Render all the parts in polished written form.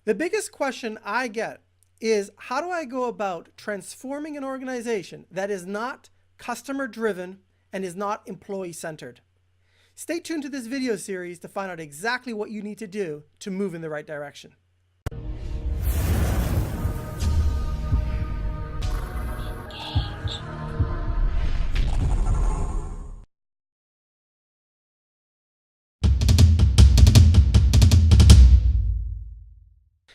The biggest question I get is, how do I go about transforming an organization that is not customer driven and is not employee centered? Stay tuned to this video series to find out exactly what you need to do to move in the right direction.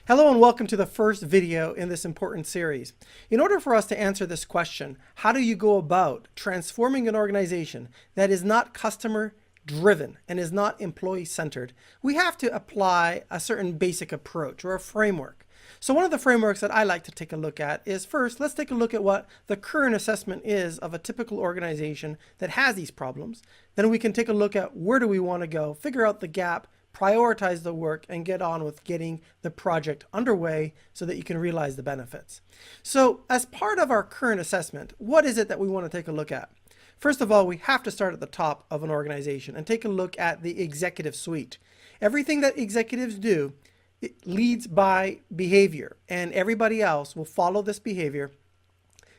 Hello and welcome to the first video in this important series. In order for us to answer this question, how do you go about transforming an organization that is not customer driven and is not employee centered, we have to apply a certain basic approach or a framework. So one of the frameworks that I like to take a look at is, first, let's take a look at what the current assessment is of a typical organization that has these problems. Then we can take a look at where do we want to go, figure out the gap, prioritize the work, and get on with getting the project underway so that you can realize the benefits. So as part of our current assessment, what is it that we want to take a look at? First of all, we have to start at the top of an organization and take a look at the executive suite. Everything that executives do, it leads by behavior, and everybody else will follow this behavior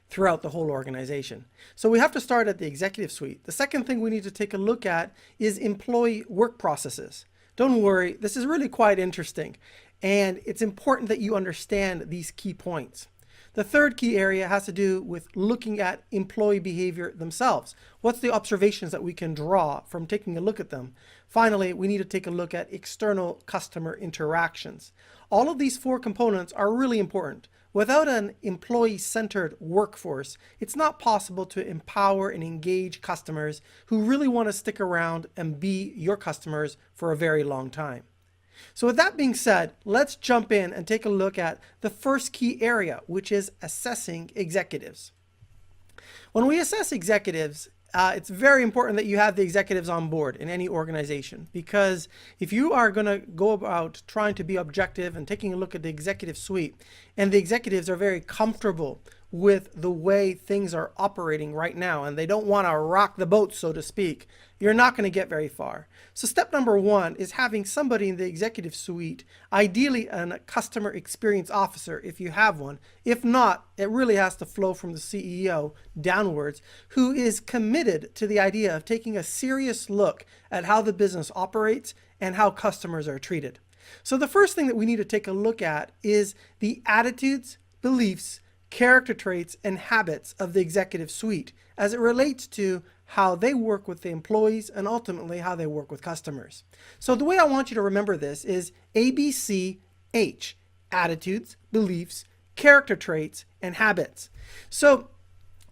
throughout the whole organization. So we have to start at the executive suite. The second thing we need to take a look at is employee work processes. Don't worry, this is really quite interesting, and it's important that you understand these key points. The third key area has to do with looking at employee behavior themselves. What's the observations that we can draw from taking a look at them? Finally, we need to take a look at external customer interactions. All of these four components are really important. Without an employee-centered workforce, it's not possible to empower and engage customers who really want to stick around and be your customers for a very long time. So with that being said, let's jump in and take a look at the first key area, which is assessing executives. When we assess executives, it's very important that you have the executives on board in any organization, because if you are going to go about trying to be objective and taking a look at the executive suite, and the executives are very comfortable with the way things are operating right now, and they don't want to rock the boat, so to speak, you're not going to get very far. So step number one is having somebody in the executive suite, ideally a customer experience officer if you have one. If not, it really has to flow from the CEO downwards, who is committed to the idea of taking a serious look at how the business operates and how customers are treated. So the first thing that we need to take a look at is the attitudes, beliefs, character traits, and habits of the executive suite as it relates to how they work with the employees and ultimately how they work with customers. So the way I want you to remember this is ABCH: attitudes, beliefs, character traits, and habits. So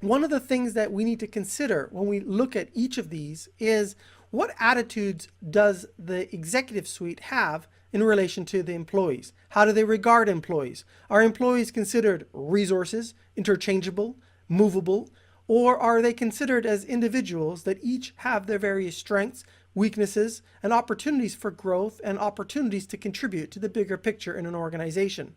one of the things that we need to consider when we look at each of these is, what attitudes does the executive suite have in relation to the employees? How do they regard employees? Are employees considered resources, interchangeable, movable, or are they considered as individuals that each have their various strengths, weaknesses, and opportunities for growth and opportunities to contribute to the bigger picture in an organization?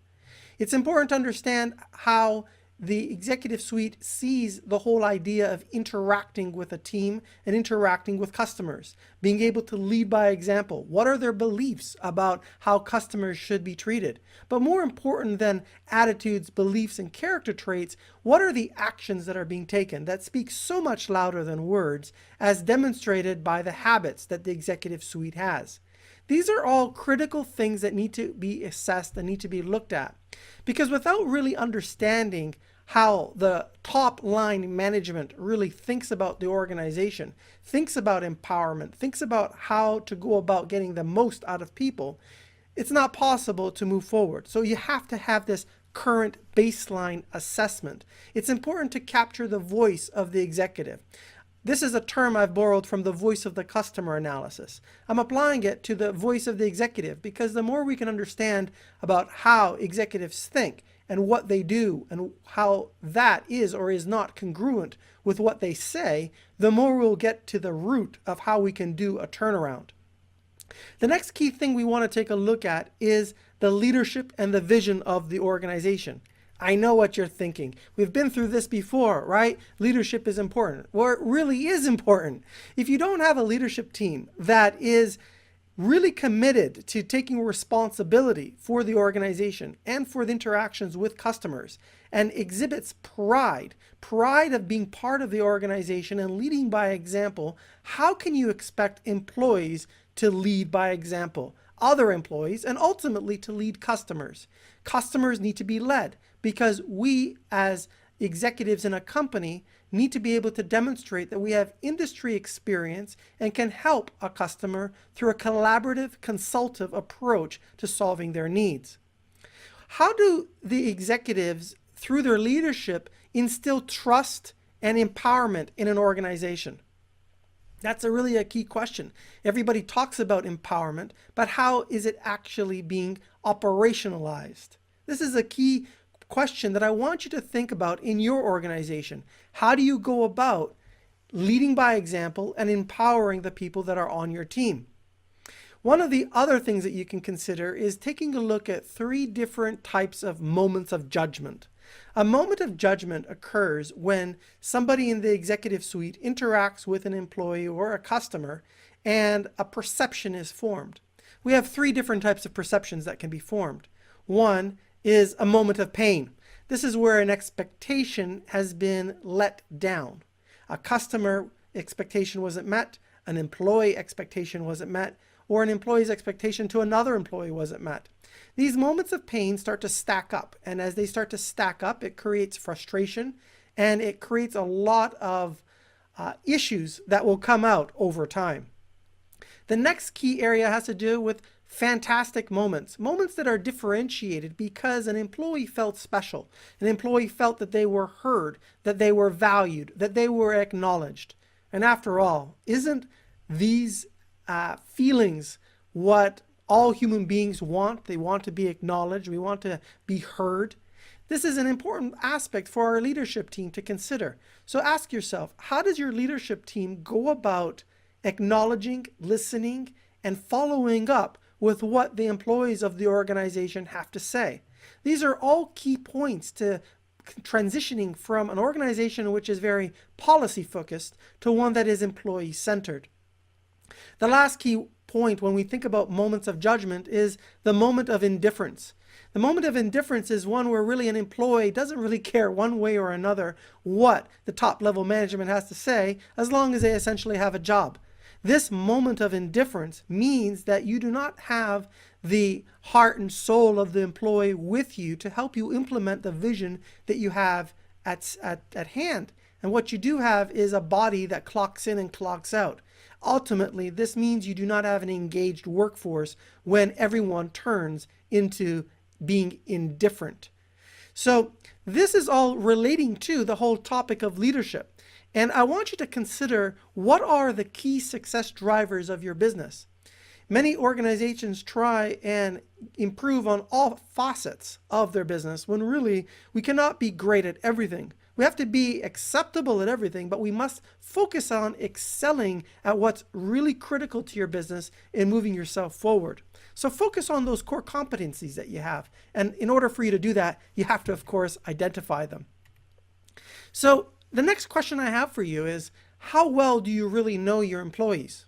It's important to understand how the executive suite sees the whole idea of interacting with a team and interacting with customers, being able to lead by example. What are their beliefs about how customers should be treated? But more important than attitudes, beliefs, and character traits, what are the actions that are being taken that speak so much louder than words, as demonstrated by the habits that the executive suite has? These are all critical things that need to be assessed and need to be looked at. Because without really understanding how the top line management really thinks about the organization, thinks about empowerment, thinks about how to go about getting the most out of people, it's not possible to move forward. So you have to have this current baseline assessment. It's important to capture the voice of the executive. This is a term I've borrowed from the voice of the customer analysis. I'm applying it to the voice of the executive because the more we can understand about how executives think and what they do and how that is or is not congruent with what they say, the more we'll get to the root of how we can do a turnaround. The next key thing we want to take a look at is the leadership and the vision of the organization. I know what you're thinking. We've been through this before, right? Leadership is important. Well, it really is important. If you don't have a leadership team that is really committed to taking responsibility for the organization and for the interactions with customers, and exhibits pride of being part of the organization and leading by example, how can you expect employees to lead by example? Other employees, and ultimately to lead customers. Customers need to be led because we as executives in a company need to be able to demonstrate that we have industry experience and can help a customer through a collaborative, consultative approach to solving their needs. How do the executives, through their leadership, instill trust and empowerment in an organization? That's really a key question. Everybody talks about empowerment, but how is it actually being operationalized? This is a key question that I want you to think about in your organization. How do you go about leading by example and empowering the people that are on your team? One of the other things that you can consider is taking a look at 3 different types of moments of judgment. A moment of judgment occurs when somebody in the executive suite interacts with an employee or a customer and a perception is formed. We have 3 different types of perceptions that can be formed. One is a moment of pain. This is where an expectation has been let down. A customer expectation wasn't met, an employee expectation wasn't met, or an employee's expectation to another employee wasn't met. These moments of pain start to stack up, and as they start to stack up, it creates frustration and it creates a lot of issues that will come out over time. The next key area has to do with fantastic moments, moments that are differentiated because an employee felt special. An employee felt that they were heard, that they were valued, that they were acknowledged. And after all, isn't these feelings what all human beings want? They want to be acknowledged. We want to be heard. This is an important aspect for our leadership team to consider. So ask yourself, how does your leadership team go about acknowledging, listening, and following up with what the employees of the organization have to say? These are all key points to transitioning from an organization which is very policy focused to one that is employee centered. The last key point when we think about moments of judgment is the moment of indifference. The moment of indifference is one where really an employee doesn't really care one way or another what the top level management has to say, as long as they essentially have a job. This moment of indifference means that you do not have the heart and soul of the employee with you to help you implement the vision that you have at hand. And what you do have is a body that clocks in and clocks out. Ultimately, this means you do not have an engaged workforce when everyone turns into being indifferent. So this is all relating to the whole topic of leadership. And I want you to consider, what are the key success drivers of your business? Many organizations try and improve on all facets of their business when really we cannot be great at everything. We have to be acceptable at everything, but we must focus on excelling at what's really critical to your business in moving yourself forward. So focus on those core competencies that you have. And in order for you to do that, you have to, of course, identify them. So the next question I have for you is, how well do you really know your employees?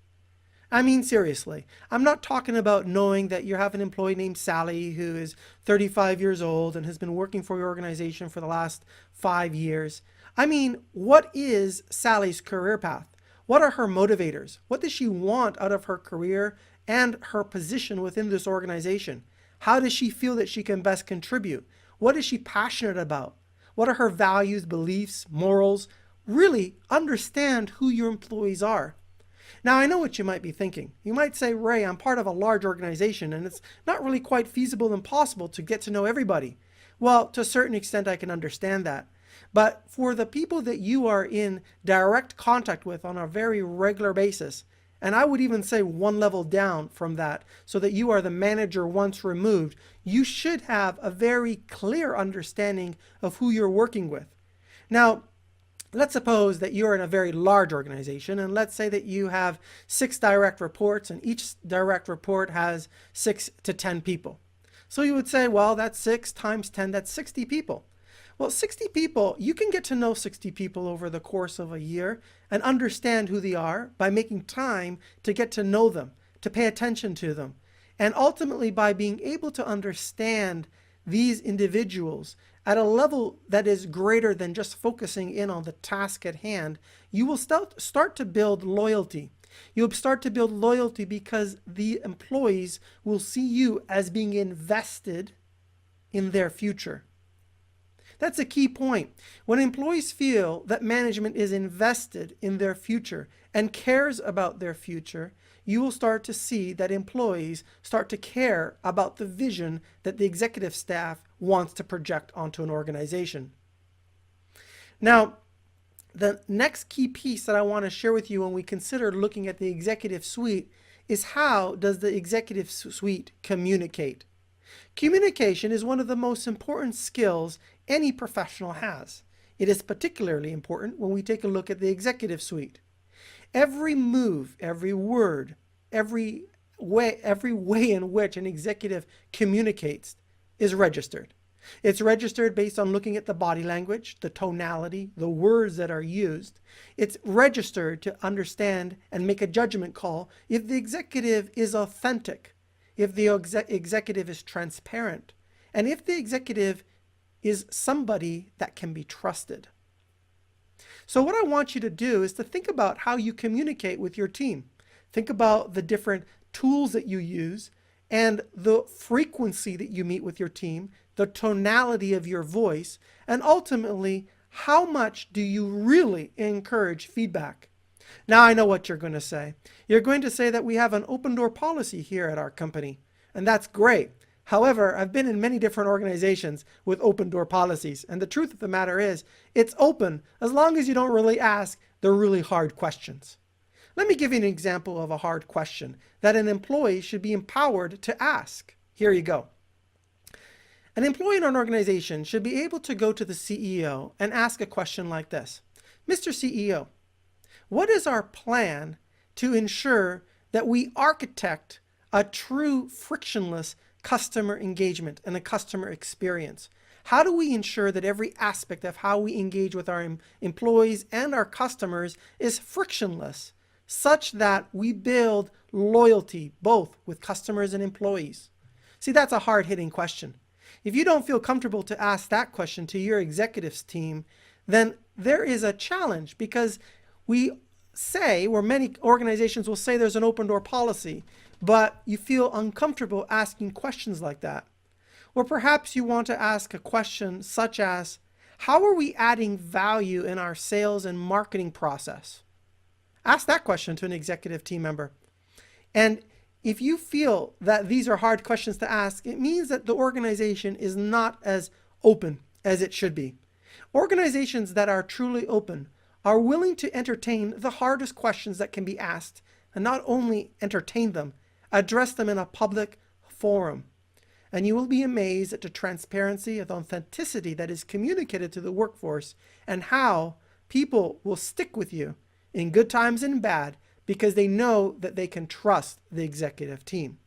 I mean, seriously, I'm not talking about knowing that you have an employee named Sally who is 35 years old and has been working for your organization for the last 5 years. I mean, what is Sally's career path? What are her motivators? What does she want out of her career and her position within this organization? How does she feel that she can best contribute? What is she passionate about? What are her values, beliefs, morals? Really understand who your employees are. Now, I know what you might be thinking. You might say, Ray, I'm part of a large organization and it's not really quite feasible and possible to get to know everybody. Well, to a certain extent, I can understand that. But for the people that you are in direct contact with on a very regular basis, and I would even say one level down from that, so that you are the manager once removed, you should have a very clear understanding of who you're working with. Now, let's suppose that you're in a very large organization, and let's say that you have 6 direct reports, and each direct report has 6 to 10 people. So you would say, well, that's 6 times 10, that's 60 people. Well, 60 people, you can get to know 60 people over the course of a year and understand who they are by making time to get to know them, to pay attention to them. And ultimately, by being able to understand these individuals at a level that is greater than just focusing in on the task at hand, you will start to build loyalty. You'll start to build loyalty because the employees will see you as being invested in their future. That's a key point. When employees feel that management is invested in their future and cares about their future, you will start to see that employees start to care about the vision that the executive staff wants to project onto an organization. Now, the next key piece that I want to share with you when we consider looking at the executive suite is how does the executive suite communicate? Communication is one of the most important skills any professional has. It is particularly important when we take a look at the executive suite. Every move, every word, every way in which an executive communicates is registered. It's registered based on looking at the body language, the tonality, the words that are used. It's registered to understand and make a judgment call if the executive is authentic, if the executive is transparent, and if the executive is somebody that can be trusted. So what I want you to do is to think about how you communicate with your team. Think about the different tools that you use and the frequency that you meet with your team, the tonality of your voice, and ultimately, how much do you really encourage feedback? Now I know what you're going to say. You're going to say that we have an open door policy here at our company, and that's great. However, I've been in many different organizations with open door policies, and the truth of the matter is, it's open as long as you don't really ask the really hard questions. Let me give you an example of a hard question that an employee should be empowered to ask. Here you go. An employee in an organization should be able to go to the CEO and ask a question like this. Mr. CEO, what is our plan to ensure that we architect a true frictionless customer engagement and a customer experience? How do we ensure that every aspect of how we engage with our employees and our customers is frictionless, such that we build loyalty both with customers and employees? See, that's a hard-hitting question. If you don't feel comfortable to ask that question to your executives team, then there is a challenge, because we say, or many organizations will say there's an open door policy, but you feel uncomfortable asking questions like that. Or perhaps you want to ask a question such as, how are we adding value in our sales and marketing process? Ask that question to an executive team member. And if you feel that these are hard questions to ask, it means that the organization is not as open as it should be. Organizations that are truly open are willing to entertain the hardest questions that can be asked, and not only entertain them, address them in a public forum. And you will be amazed at the transparency and authenticity that is communicated to the workforce, and how people will stick with you in good times and bad, because they know that they can trust the executive team.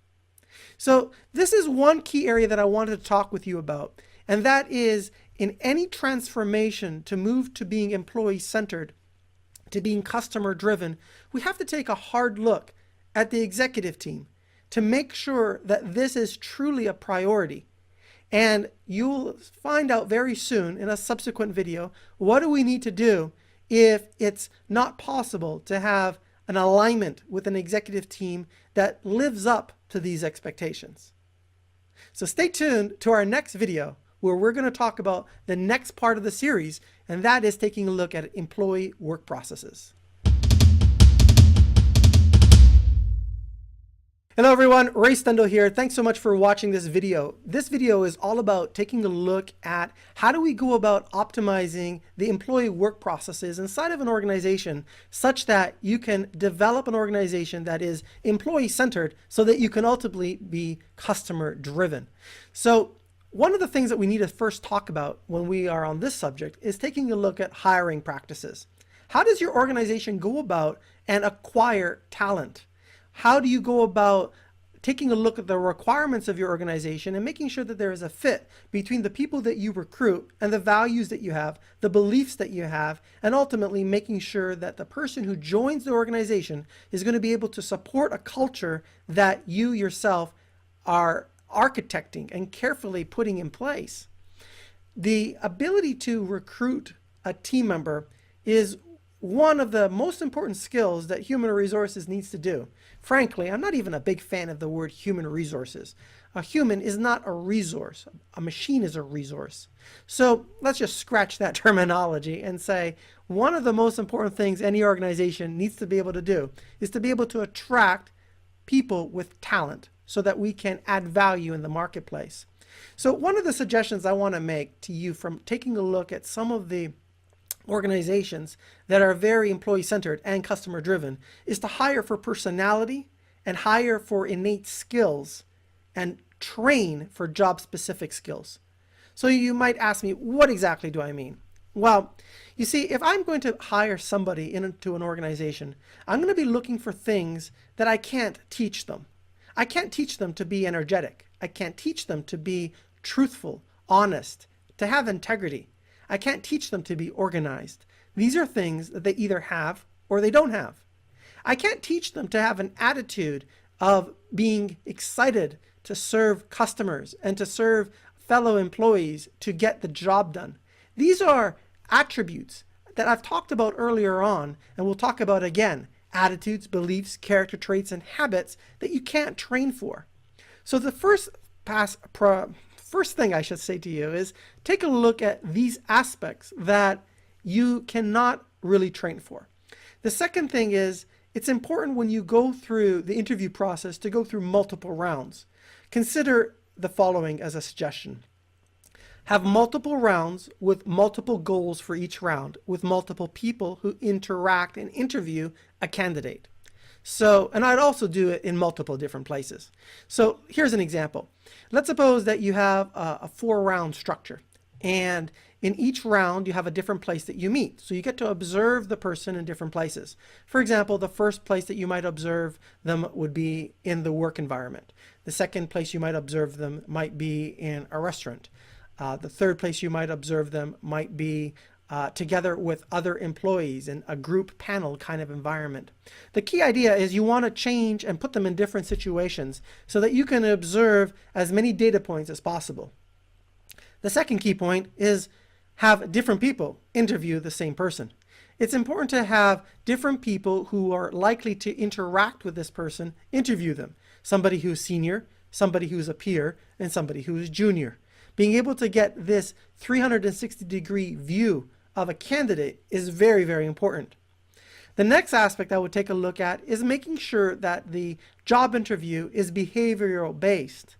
So this is one key area that I wanted to talk with you about, and that is, in any transformation to move to being employee-centered, to being customer-driven, we have to take a hard look at the executive team to make sure that this is truly a priority. And you'll find out very soon in a subsequent video, what do we need to do if it's not possible to have an alignment with an executive team that lives up to these expectations. So stay tuned to our next video, where we're going to talk about the next part of the series, and that is taking a look at employee work processes. Hello everyone, Ray Stendall here. Thanks so much for watching this video. This video is all about taking a look at how do we go about optimizing the employee work processes inside of an organization, such that you can develop an organization that is employee-centered so that you can ultimately be customer-driven. So one of the things that we need to first talk about when we are on this subject is taking a look at hiring practices. How does your organization go about and acquire talent? How do you go about taking a look at the requirements of your organization and making sure that there is a fit between the people that you recruit and the values that you have, the beliefs that you have, and ultimately making sure that the person who joins the organization is going to be able to support a culture that you yourself are architecting and carefully putting in place. The ability to recruit a team member is one of the most important skills that human resources needs to do. Frankly, I'm not even a big fan of the word human resources. A human is not a resource. A machine is a resource. So let's just scratch that terminology and say one of the most important things any organization needs to be able to do is to be able to attract people with talent so that we can add value in the marketplace. So one of the suggestions I want to make to you from taking a look at some of the organizations that are very employee-centered and customer-driven is to hire for personality and hire for innate skills and train for job-specific skills. So you might ask me, what exactly do I mean? Well, you see, if I'm going to hire somebody into an organization, I'm going to be looking for things that I can't teach them. I can't teach them to be energetic. I can't teach them to be truthful, honest, to have integrity. I can't teach them to be organized. These are things that they either have or they don't have. I can't teach them to have an attitude of being excited to serve customers and to serve fellow employees to get the job done. These are attributes that I've talked about earlier on and we'll talk about again. Attitudes, beliefs, character traits, and habits that you can't train for. So the first thing I should say to you is take a look at these aspects that you cannot really train for. The second thing is it's important when you go through the interview process to go through multiple rounds. Consider the following as a suggestion. Have multiple rounds with multiple goals for each round, with multiple people who interact and interview a candidate. So, and I'd also do it in multiple different places. So here's an example. Let's suppose that you have a 4-round structure, and in each round you have a different place that you meet. So you get to observe the person in different places. For example, the first place that you might observe them would be in the work environment. The second place you might observe them might be in a restaurant. The third place you might observe them might be together with other employees in a group panel kind of environment. The key idea is you want to change and put them in different situations so that you can observe as many data points as possible. The second key point is have different people interview the same person. It's important to have different people who are likely to interact with this person interview them. Somebody who's senior, somebody who's a peer, and somebody who's junior. Being able to get this 360-degree view of a candidate is very, very important. The next aspect I would take a look at is making sure that the job interview is behavioral based.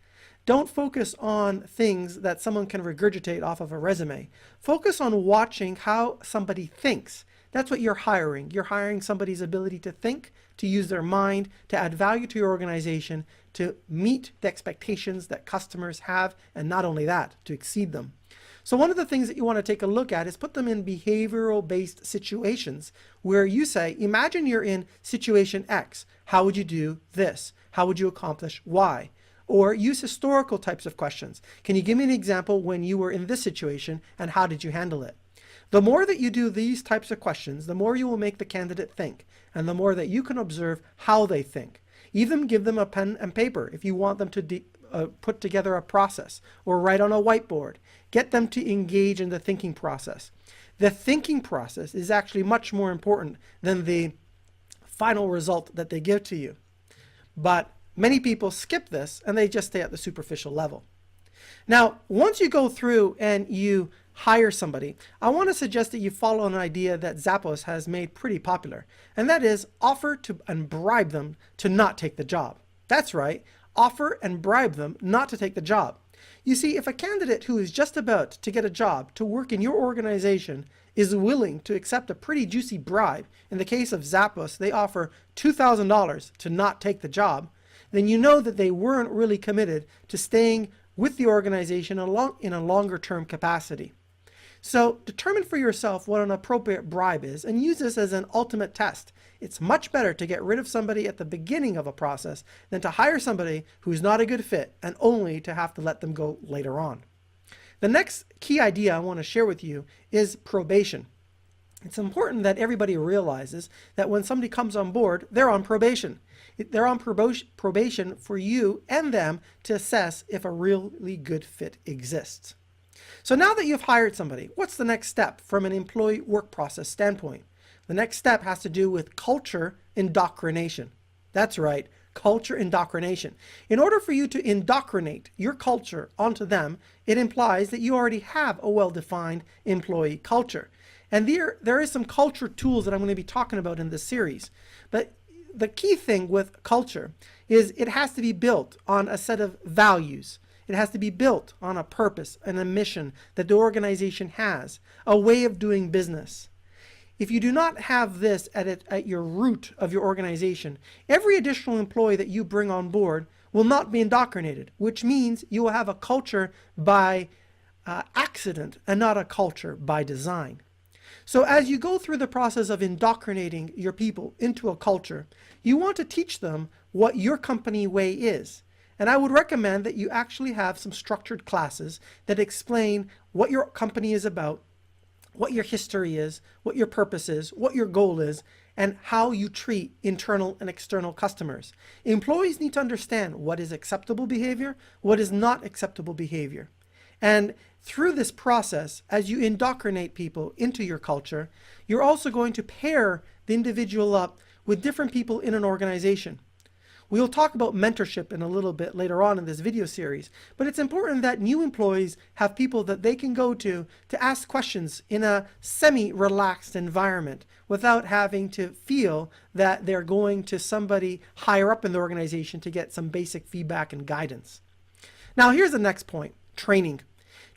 Don't focus on things that someone can regurgitate off of a resume. Focus on watching how somebody thinks. That's what you're hiring. You're hiring somebody's ability to think, to use their mind, to add value to your organization, to meet the expectations that customers have, and not only that, to exceed them. So one of the things that you want to take a look at is put them in behavioral-based situations where you say, imagine you're in situation X. How would you do this? How would you accomplish Y? Or use historical types of questions. Can you give me an example when you were in this situation and how did you handle it? The more that you do these types of questions, the more you will make the candidate think, and the more that you can observe how they think. Even give them a pen and paper if you want them to put together a process or write on a whiteboard. Get them to engage in the thinking process. The thinking process is actually much more important than the final result that they give to you. But many people skip this and they just stay at the superficial level. Now, once you go through and you hire somebody, I want to suggest that you follow an idea that Zappos has made pretty popular, and that is offer to and bribe them to not take the job. That's right, offer and bribe them not to take the job. You see, if a candidate who is just about to get a job to work in your organization is willing to accept a pretty juicy bribe, in the case of Zappos, they offer $2,000 to not take the job, then you know that they weren't really committed to staying with the organization in a longer term capacity. So determine for yourself what an appropriate bribe is and use this as an ultimate test. It's much better to get rid of somebody at the beginning of a process than to hire somebody who's not a good fit and only to have to let them go later on. The next key idea I want to share with you is probation. It's important that everybody realizes that when somebody comes on board, they're on probation. They're on probation for you and them to assess if a really good fit exists. So now that you've hired somebody, what's the next step from an employee work process standpoint? The next step has to do with culture indoctrination. That's right, culture indoctrination. In order for you to indoctrinate your culture onto them, it implies that you already have a well-defined employee culture. And there is some culture tools that I'm going to be talking about in this series. But the key thing with culture is it has to be built on a set of values. It has to be built on a purpose and a mission that the organization has, a way of doing business. If you do not have this at your root of your organization, every additional employee that you bring on board will not be indoctrinated, which means you will have a culture by accident and not a culture by design. So as you go through the process of indoctrinating your people into a culture, you want to teach them what your company way is. And I would recommend that you actually have some structured classes that explain what your company is about, what your history is, what your purpose is, what your goal is, and how you treat internal and external customers. Employees need to understand what is acceptable behavior, what is not acceptable behavior. And through this process, as you indoctrinate people into your culture, you're also going to pair the individual up with different people in an organization. We'll talk about mentorship in a little bit later on in this video series, but it's important that new employees have people that they can go to ask questions in a semi-relaxed environment without having to feel that they're going to somebody higher up in the organization to get some basic feedback and guidance. Now here's the next point, training.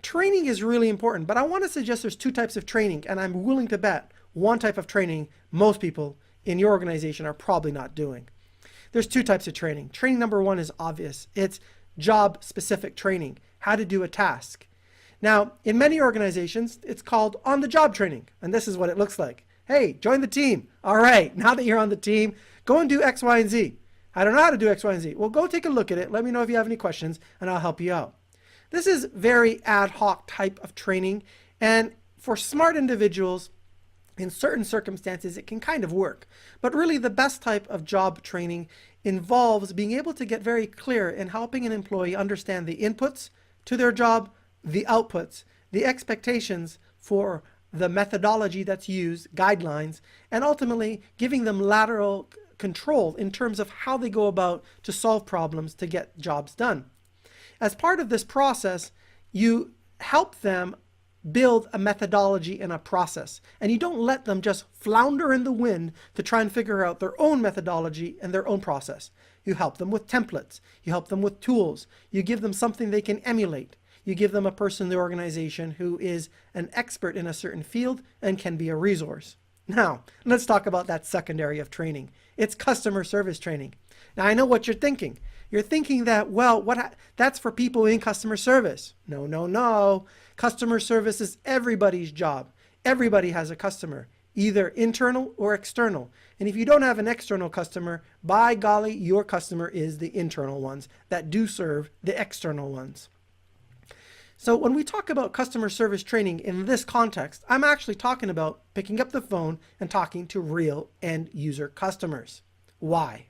Training is really important, but I want to suggest there's two types of training, and I'm willing to bet one type of training most people in your organization are probably not doing. There's two types of training. Training number one is obvious. It's job-specific training, how to do a task. Now, in many organizations, it's called on-the-job training, and this is what it looks like. Hey, join the team. All right, now that you're on the team, go and do X, Y, and Z. I don't know how to do X, Y, and Z. Well, go take a look at it. Let me know if you have any questions, and I'll help you out. This is very ad hoc type of training, and for smart individuals, in certain circumstances, it can kind of work. But really, the best type of job training involves being able to get very clear in helping an employee understand the inputs to their job, the outputs, the expectations for the methodology that's used, guidelines, and ultimately giving them lateral control in terms of how they go about to solve problems to get jobs done. As part of this process, you help them build a methodology and a process, and you don't let them just flounder in the wind to try and figure out their own methodology and their own process. You help them with templates, you help them with tools, you give them something they can emulate, you give them a person in the organization who is an expert in a certain field and can be a resource. Now, let's talk about that second area of training. It's customer service training. Now, I know what you're thinking. You're thinking that, well, that's for people in customer service. No, no, no. Customer service is everybody's job. Everybody has a customer, either internal or external. And if you don't have an external customer, by golly, your customer is the internal ones that do serve the external ones. So when we talk about customer service training in this context, I'm actually talking about picking up the phone and talking to real end user customers. Why?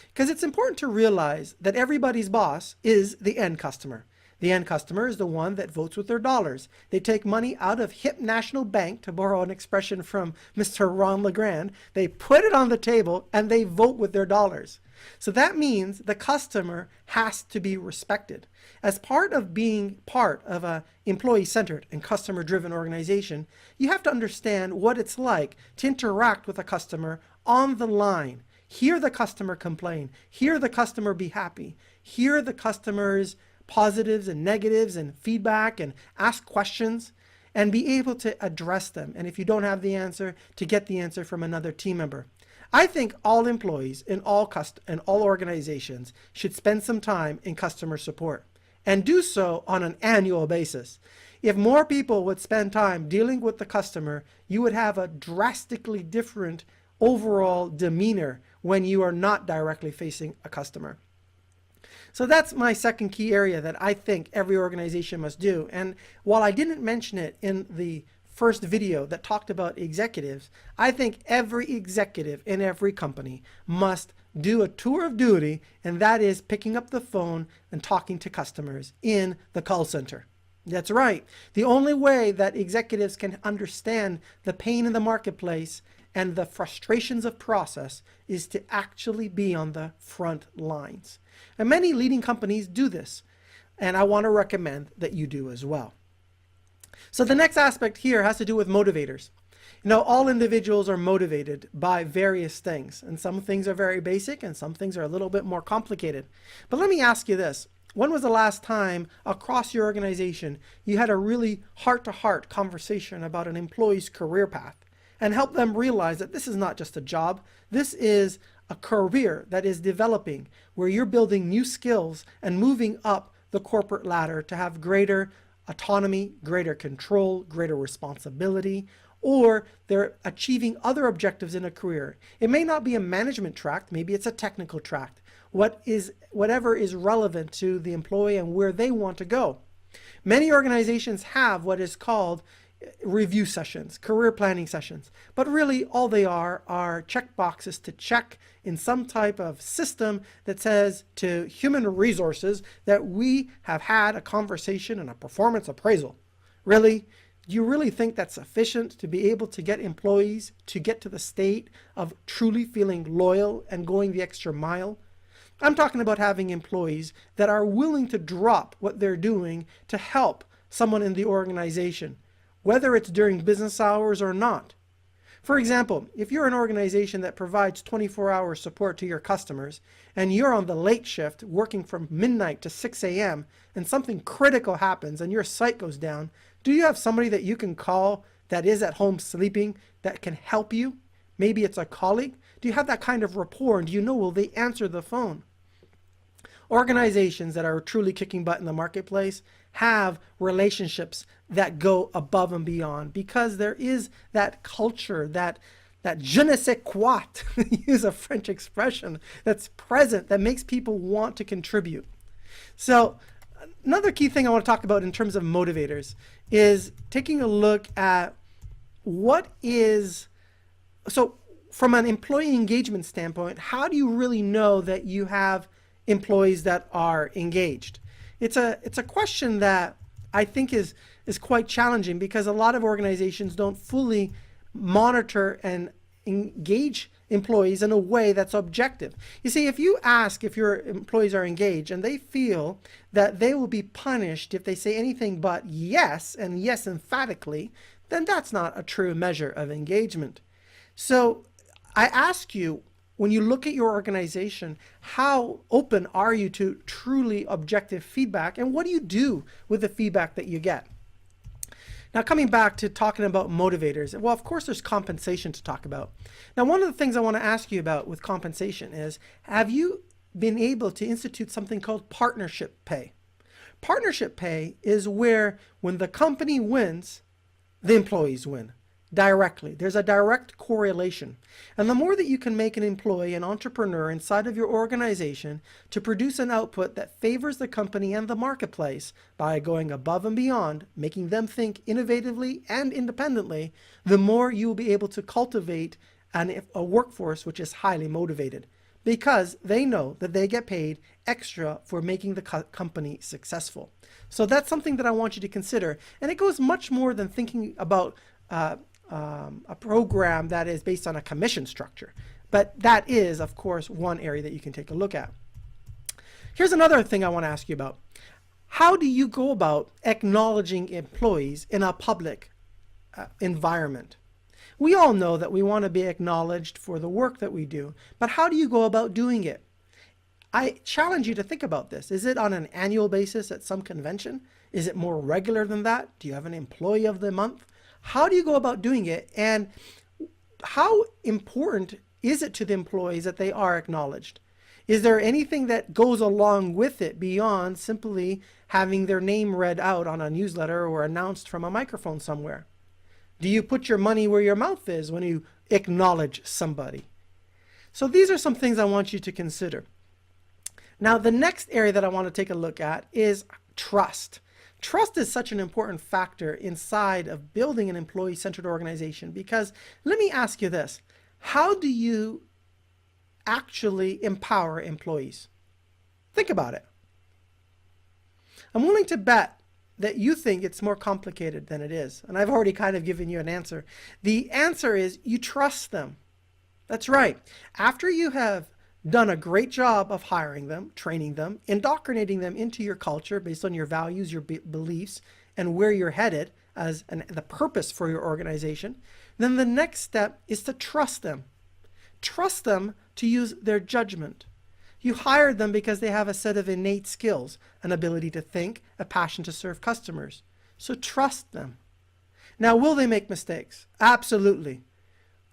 Because it's important to realize that everybody's boss is the end customer. The end customer is the one that votes with their dollars. They take money out of Hip National Bank, to borrow an expression from Mr. Ron LeGrand. They put it on the table and they vote with their dollars. So that means the customer has to be respected. As part of being part of an employee-centered and customer-driven organization, you have to understand what it's like to interact with a customer on the line. Hear the customer complain, hear the customer be happy, hear the customer's positives and negatives and feedback, and ask questions and be able to address them. And if you don't have the answer, to get the answer from another team member. I think all employees in all organizations should spend some time in customer support and do so on an annual basis. If more people would spend time dealing with the customer, you would have a drastically different overall demeanor when you are not directly facing a customer. So that's my second key area that I think every organization must do. And while I didn't mention it in the first video that talked about executives, I think every executive in every company must do a tour of duty, and that is picking up the phone and talking to customers in the call center. That's right. The only way that executives can understand the pain in the marketplace and the frustrations of process is to actually be on the front lines. And many leading companies do this, and I want to recommend that you do as well. So the next aspect here has to do with motivators. You know, all individuals are motivated by various things, and some things are very basic and some things are a little bit more complicated. But let me ask you this. When was the last time across your organization you had a really heart-to-heart conversation about an employee's career path and help them realize that this is not just a job, this is a career that is developing where you're building new skills and moving up the corporate ladder to have greater autonomy, greater control, greater responsibility, or they're achieving other objectives in a career. It may not be a management track, maybe it's a technical track. Whatever is relevant to the employee and where they want to go. Many organizations have what is called review sessions, career planning sessions, but really all they are check boxes to check in some type of system that says to human resources that we have had a conversation and a performance appraisal. Really? Do you really think that's sufficient to be able to get employees to get to the state of truly feeling loyal and going the extra mile? I'm talking about having employees that are willing to drop what they're doing to help someone in the organization, whether it's during business hours or not. For example, if you're an organization that provides 24-hour support to your customers and you're on the late shift working from midnight to 6 a.m. and something critical happens and your site goes down, do you have somebody that you can call that is at home sleeping that can help you? Maybe it's a colleague. Do you have that kind of rapport, and do you know, will they answer the phone? Organizations that are truly kicking butt in the marketplace have relationships that go above and beyond because there is that culture, that je ne sais quoi, to use a French expression, that's present, that makes people want to contribute. So another key thing I want to talk about in terms of motivators is taking a look at so from an employee engagement standpoint, how do you really know that you have employees that are engaged? It's a question that I think is quite challenging because a lot of organizations don't fully monitor and engage employees in a way that's objective. You see, if you ask if your employees are engaged and they feel that they will be punished if they say anything but yes, and yes emphatically, then that's not a true measure of engagement. So I ask you, when you look at your organization, how open are you to truly objective feedback, and what do you do with the feedback that you get? Now, coming back to talking about motivators, well, of course, there's compensation to talk about. Now, one of the things I want to ask you about with compensation is, have you been able to institute something called partnership pay? Partnership pay is where when the company wins, the employees win. Directly. There's a direct correlation. And the more that you can make an employee, an entrepreneur inside of your organization to produce an output that favors the company and the marketplace by going above and beyond, making them think innovatively and independently, the more you will be able to cultivate a workforce which is highly motivated because they know that they get paid extra for making the company successful. So that's something that I want you to consider. And it goes much more than thinking about a program that is based on a commission structure. But that is, of course, one area that you can take a look at. Here's another thing I want to ask you about. How do you go about acknowledging employees in a public environment? We all know that we want to be acknowledged for the work that we do, but how do you go about doing it? I challenge you to think about this. Is it on an annual basis at some convention? Is it more regular than that? Do you have an employee of the month? How do you go about doing it, and how important is it to the employees that they are acknowledged? Is there anything that goes along with it beyond simply having their name read out on a newsletter or announced from a microphone somewhere? Do you put your money where your mouth is when you acknowledge somebody. So these are some things I want you to consider. Now, the next area that I want to take a look at is trust. Trust is such an important factor inside of building an employee-centered organization, because let me ask you this: how do you actually empower employees? Think about it. I'm willing to bet that you think it's more complicated than it is, and I've already kind of given you an answer. The answer is you trust them. That's right. After you have done a great job of hiring them, training them, indoctrinating them into your culture based on your values, your beliefs, and where you're headed as the purpose for your organization, then the next step is to trust them. Trust them to use their judgment. You hired them because they have a set of innate skills, an ability to think, a passion to serve customers. So trust them. Now, will they make mistakes? Absolutely.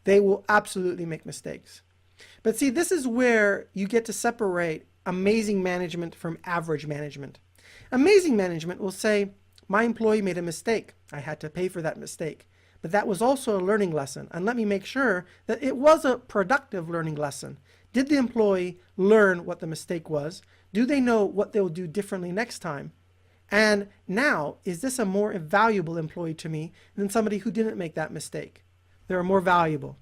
They will absolutely make mistakes. But see, this is where you get to separate amazing management from average management. Amazing management will say, my employee made a mistake. I had to pay for that mistake. But that was also a learning lesson. And let me make sure that it was a productive learning lesson. Did the employee learn what the mistake was? Do they know what they'll do differently next time? And now, is this a more valuable employee to me than somebody who didn't make that mistake? They're more valuable.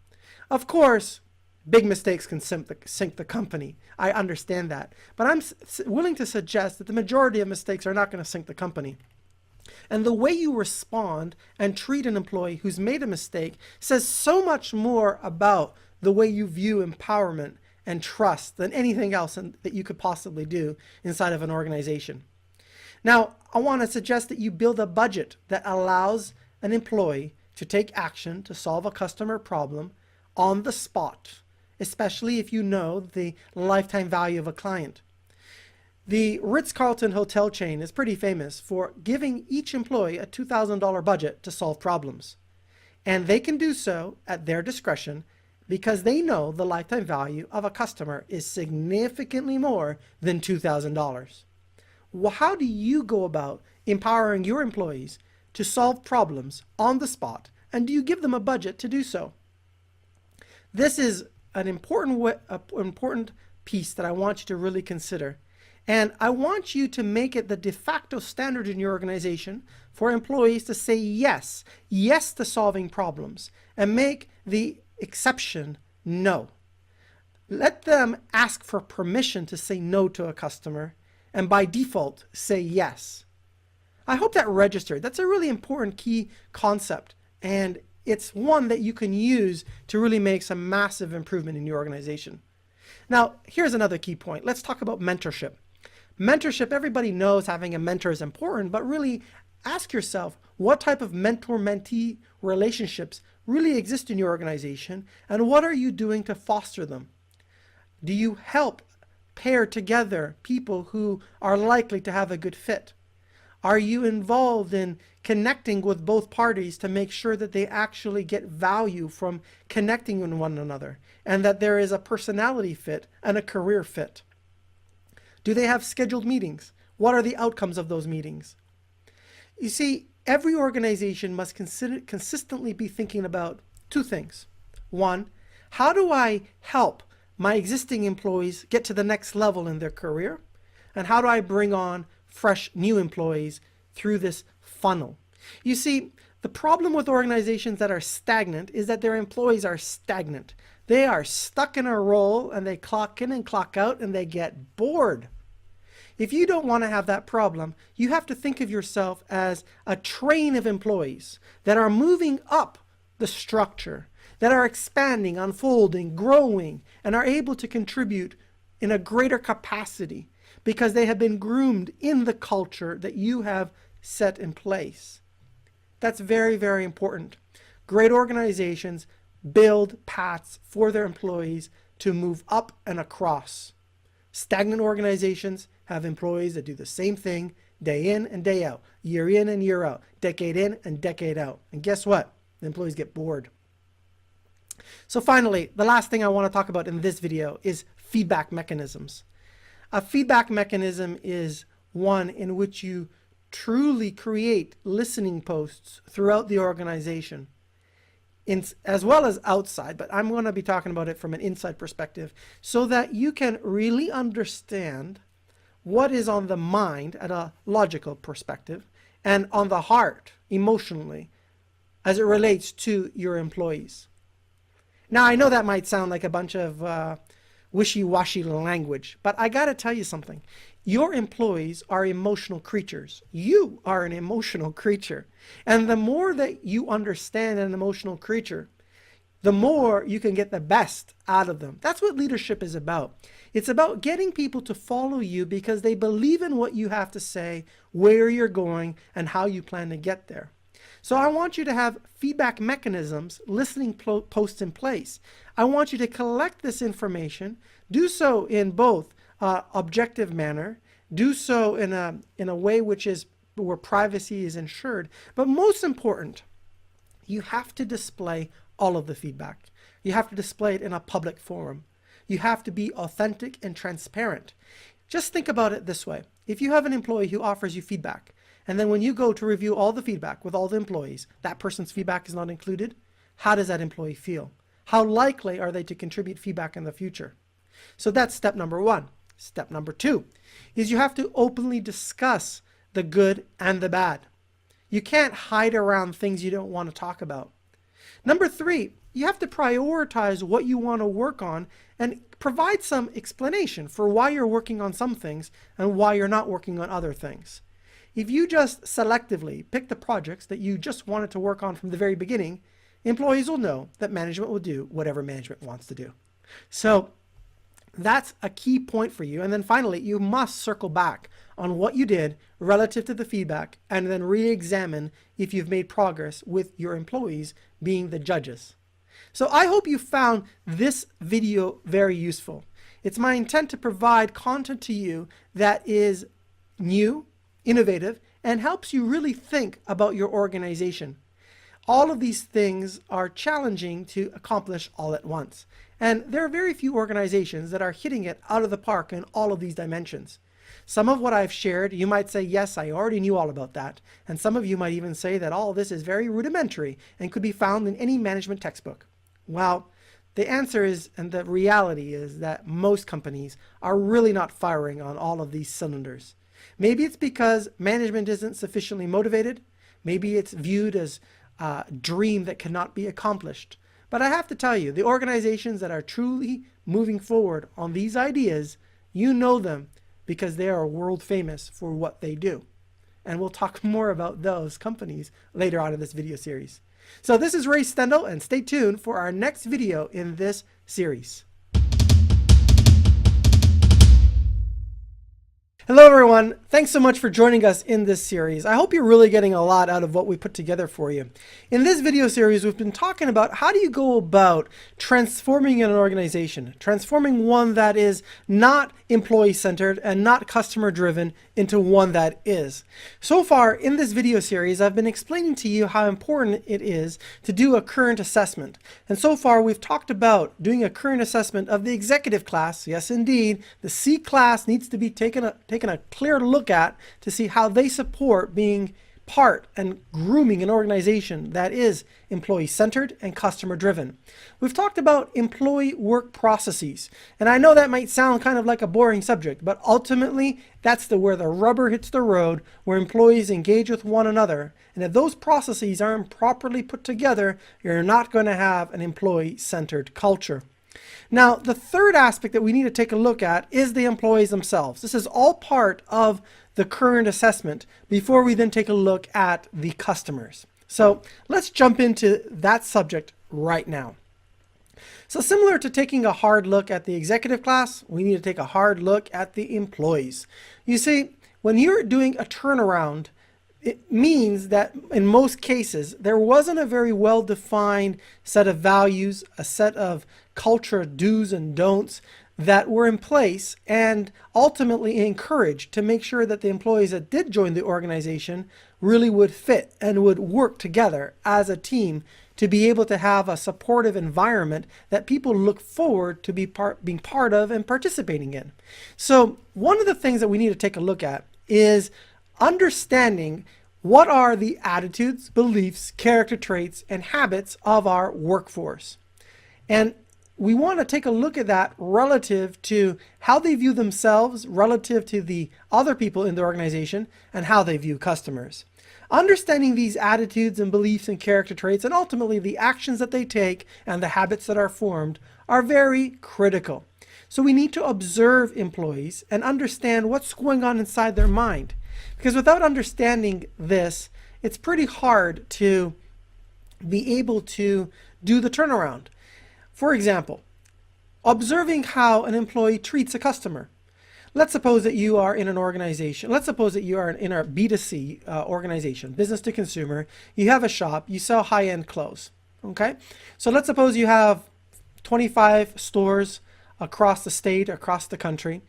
Of course, big mistakes can sink the company. I understand that. But I'm willing to suggest that the majority of mistakes are not going to sink the company. And the way you respond and treat an employee who's made a mistake says so much more about the way you view empowerment and trust than anything else that you could possibly do inside of an organization. Now, I want to suggest that you build a budget that allows an employee to take action to solve a customer problem on the spot, especially if you know the lifetime value of a client. The Ritz-Carlton hotel chain is pretty famous for giving each employee a $2,000 budget to solve problems. And they can do so at their discretion because they know the lifetime value of a customer is significantly more than $2,000. Well, how do you go about empowering your employees to solve problems on the spot, and do you give them a budget to do so? This is an important piece that I want you to really consider. And I want you to make it the de facto standard in your organization for employees to say yes to solving problems, and make the exception no. Let them ask for permission to say no to a customer, and by default say yes. I hope that registered. That's a really important key concept, and it's one that you can use to really make some massive improvement in your organization. Now, here's another key point. Let's talk about mentorship. Mentorship, everybody knows having a mentor is important, but really ask yourself, what type of mentor-mentee relationships really exist in your organization, and what are you doing to foster them? Do you help pair together people who are likely to have a good fit? Are you involved in connecting with both parties to make sure that they actually get value from connecting with one another, and that there is a personality fit and a career fit? Do they have scheduled meetings? What are the outcomes of those meetings? You see, every organization must consistently be thinking about two things. One, how do I help my existing employees get to the next level in their career? And how do I bring on fresh new employees through this funnel? You see, the problem with organizations that are stagnant is that their employees are stagnant. They are stuck in a role, and they clock in and clock out, and they get bored. If you don't want to have that problem, you have to think of yourself as a train of employees that are moving up the structure, that are expanding, unfolding, growing, and are able to contribute in a greater capacity because they have been groomed in the culture that you have set in place. That's very, very important. Great organizations build paths for their employees to move up and across. Stagnant organizations have employees that do the same thing day in and day out, year in and year out, decade in and decade out. And guess what? The employees get bored. So finally, the last thing I want to talk about in this video is feedback mechanisms. A feedback mechanism is one in which you truly create listening posts throughout the organization. as well as outside, but I'm going to be talking about it from an inside perspective so that you can really understand what is on the mind at a logical perspective and on the heart emotionally as it relates to your employees. Now, I know that might sound like a bunch of wishy-washy language, but I got to tell you something. Your employees are emotional creatures. You are an emotional creature. And the more that you understand an emotional creature, the more you can get the best out of them. That's what leadership is about. It's about getting people to follow you because they believe in what you have to say, where you're going, and how you plan to get there. So I want you to have feedback mechanisms, listening posts in place. I want you to collect this information, do so in both objective manner, do so in a way which is where privacy is ensured, but most important, you have to display all of the feedback. You have to display it in a public forum. You have to be authentic and transparent. Just think about it this way. If you have an employee who offers you feedback, and then when you go to review all the feedback with all the employees, that person's feedback is not included, how does that employee feel? How likely are they to contribute feedback in the future? So that's step number one. Step number two is you have to openly discuss the good and the bad. You can't hide around things you don't want to talk about. Number three, you have to prioritize what you want to work on and provide some explanation for why you're working on some things and why you're not working on other things. If you just selectively pick the projects that you just wanted to work on from the very beginning, employees will know that management will do whatever management wants to do. So that's a key point for you. And then finally, you must circle back on what you did relative to the feedback and then re-examine if you've made progress with your employees being the judges. So I hope you found this video very useful. It's my intent to provide content to you that is new, innovative, and helps you really think about your organization. All of these things are challenging to accomplish all at once. And there are very few organizations that are hitting it out of the park in all of these dimensions. Some of what I've shared, you might say, yes, I already knew all about that. And some of you might even say that all of this is very rudimentary and could be found in any management textbook. Well, the answer is, and the reality is, that most companies are really not firing on all of these cylinders. Maybe it's because management isn't sufficiently motivated. Maybe it's viewed as a dream that cannot be accomplished. But I have to tell you, the organizations that are truly moving forward on these ideas, you know them because they are world famous for what they do. And we'll talk more about those companies later on in this video series. So this is Ray Stendall, and stay tuned for our next video in this series. Hello everyone, thanks so much for joining us in this series. I hope you're really getting a lot out of what we put together for you. In this video series, we've been talking about how do you go about transforming an organization, transforming one that is not employee-centered and not customer-driven into one that is. So far in this video series, I've been explaining to you how important it is to do a current assessment. And so far we've talked about doing a current assessment of the executive class. Yes, indeed, the C class needs to be taken a clear look at to see how they support being part and grooming an organization that is employee-centered and customer-driven. We've talked about employee work processes, and I know that might sound kind of like a boring subject, but ultimately that's where the rubber hits the road, where employees engage with one another. And if those processes aren't properly put together, you're not going to have an employee-centered culture. Now, the third aspect that we need to take a look at is the employees themselves. This is all part of the current assessment before we then take a look at the customers. So let's jump into that subject right now. So similar to taking a hard look at the executive class, we need to take a hard look at the employees. You see, when you're doing a turnaround, it means that in most cases, there wasn't a very well-defined set of values, a set of culture do's and don'ts that were in place and ultimately encouraged to make sure that the employees that did join the organization really would fit and would work together as a team to be able to have a supportive environment that people look forward to being part of and participating in. So one of the things that we need to take a look at is understanding What are the attitudes, beliefs, character traits, and habits of our workforce? And we want to take a look at that relative to how they view themselves, relative to the other people in the organization, and how they view customers. Understanding these attitudes and beliefs and character traits, and ultimately the actions that they take and the habits that are formed, are very critical. So we need to observe employees and understand what's going on inside their mind. Because without understanding this, it's pretty hard to be able to do the turnaround. For example, observing how an employee treats a customer. Let's suppose that you are in an organization. Let's suppose that you are in a B2C organization, business to consumer. You have a shop, you sell high-end clothes. Okay? So let's suppose you have 25 stores across the state, across the country,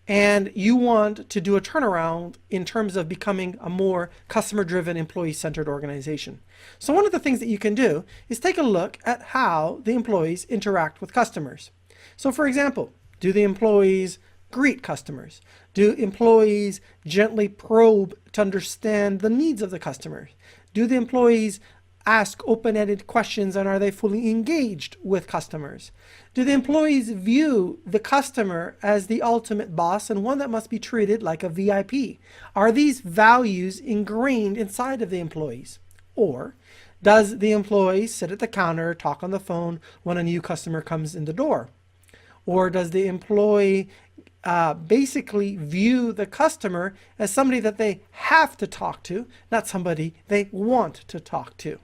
and you want to do a turnaround in terms of becoming a more customer-driven, employee-centered organization. So one of the things that you can do is take a look at how the employees interact with customers. So for example, do the employees greet customers? Do employees gently probe to understand the needs of the customers? Do the employees ask open-ended questions, and are they fully engaged with customers? Do the employees view the customer as the ultimate boss and one that must be treated like a VIP? Are these values ingrained inside of the employees? Or does the employee sit at the counter, talk on the phone when a new customer comes in the door? Or does the employee basically view the customer as somebody that they have to talk to, not somebody they want to talk to?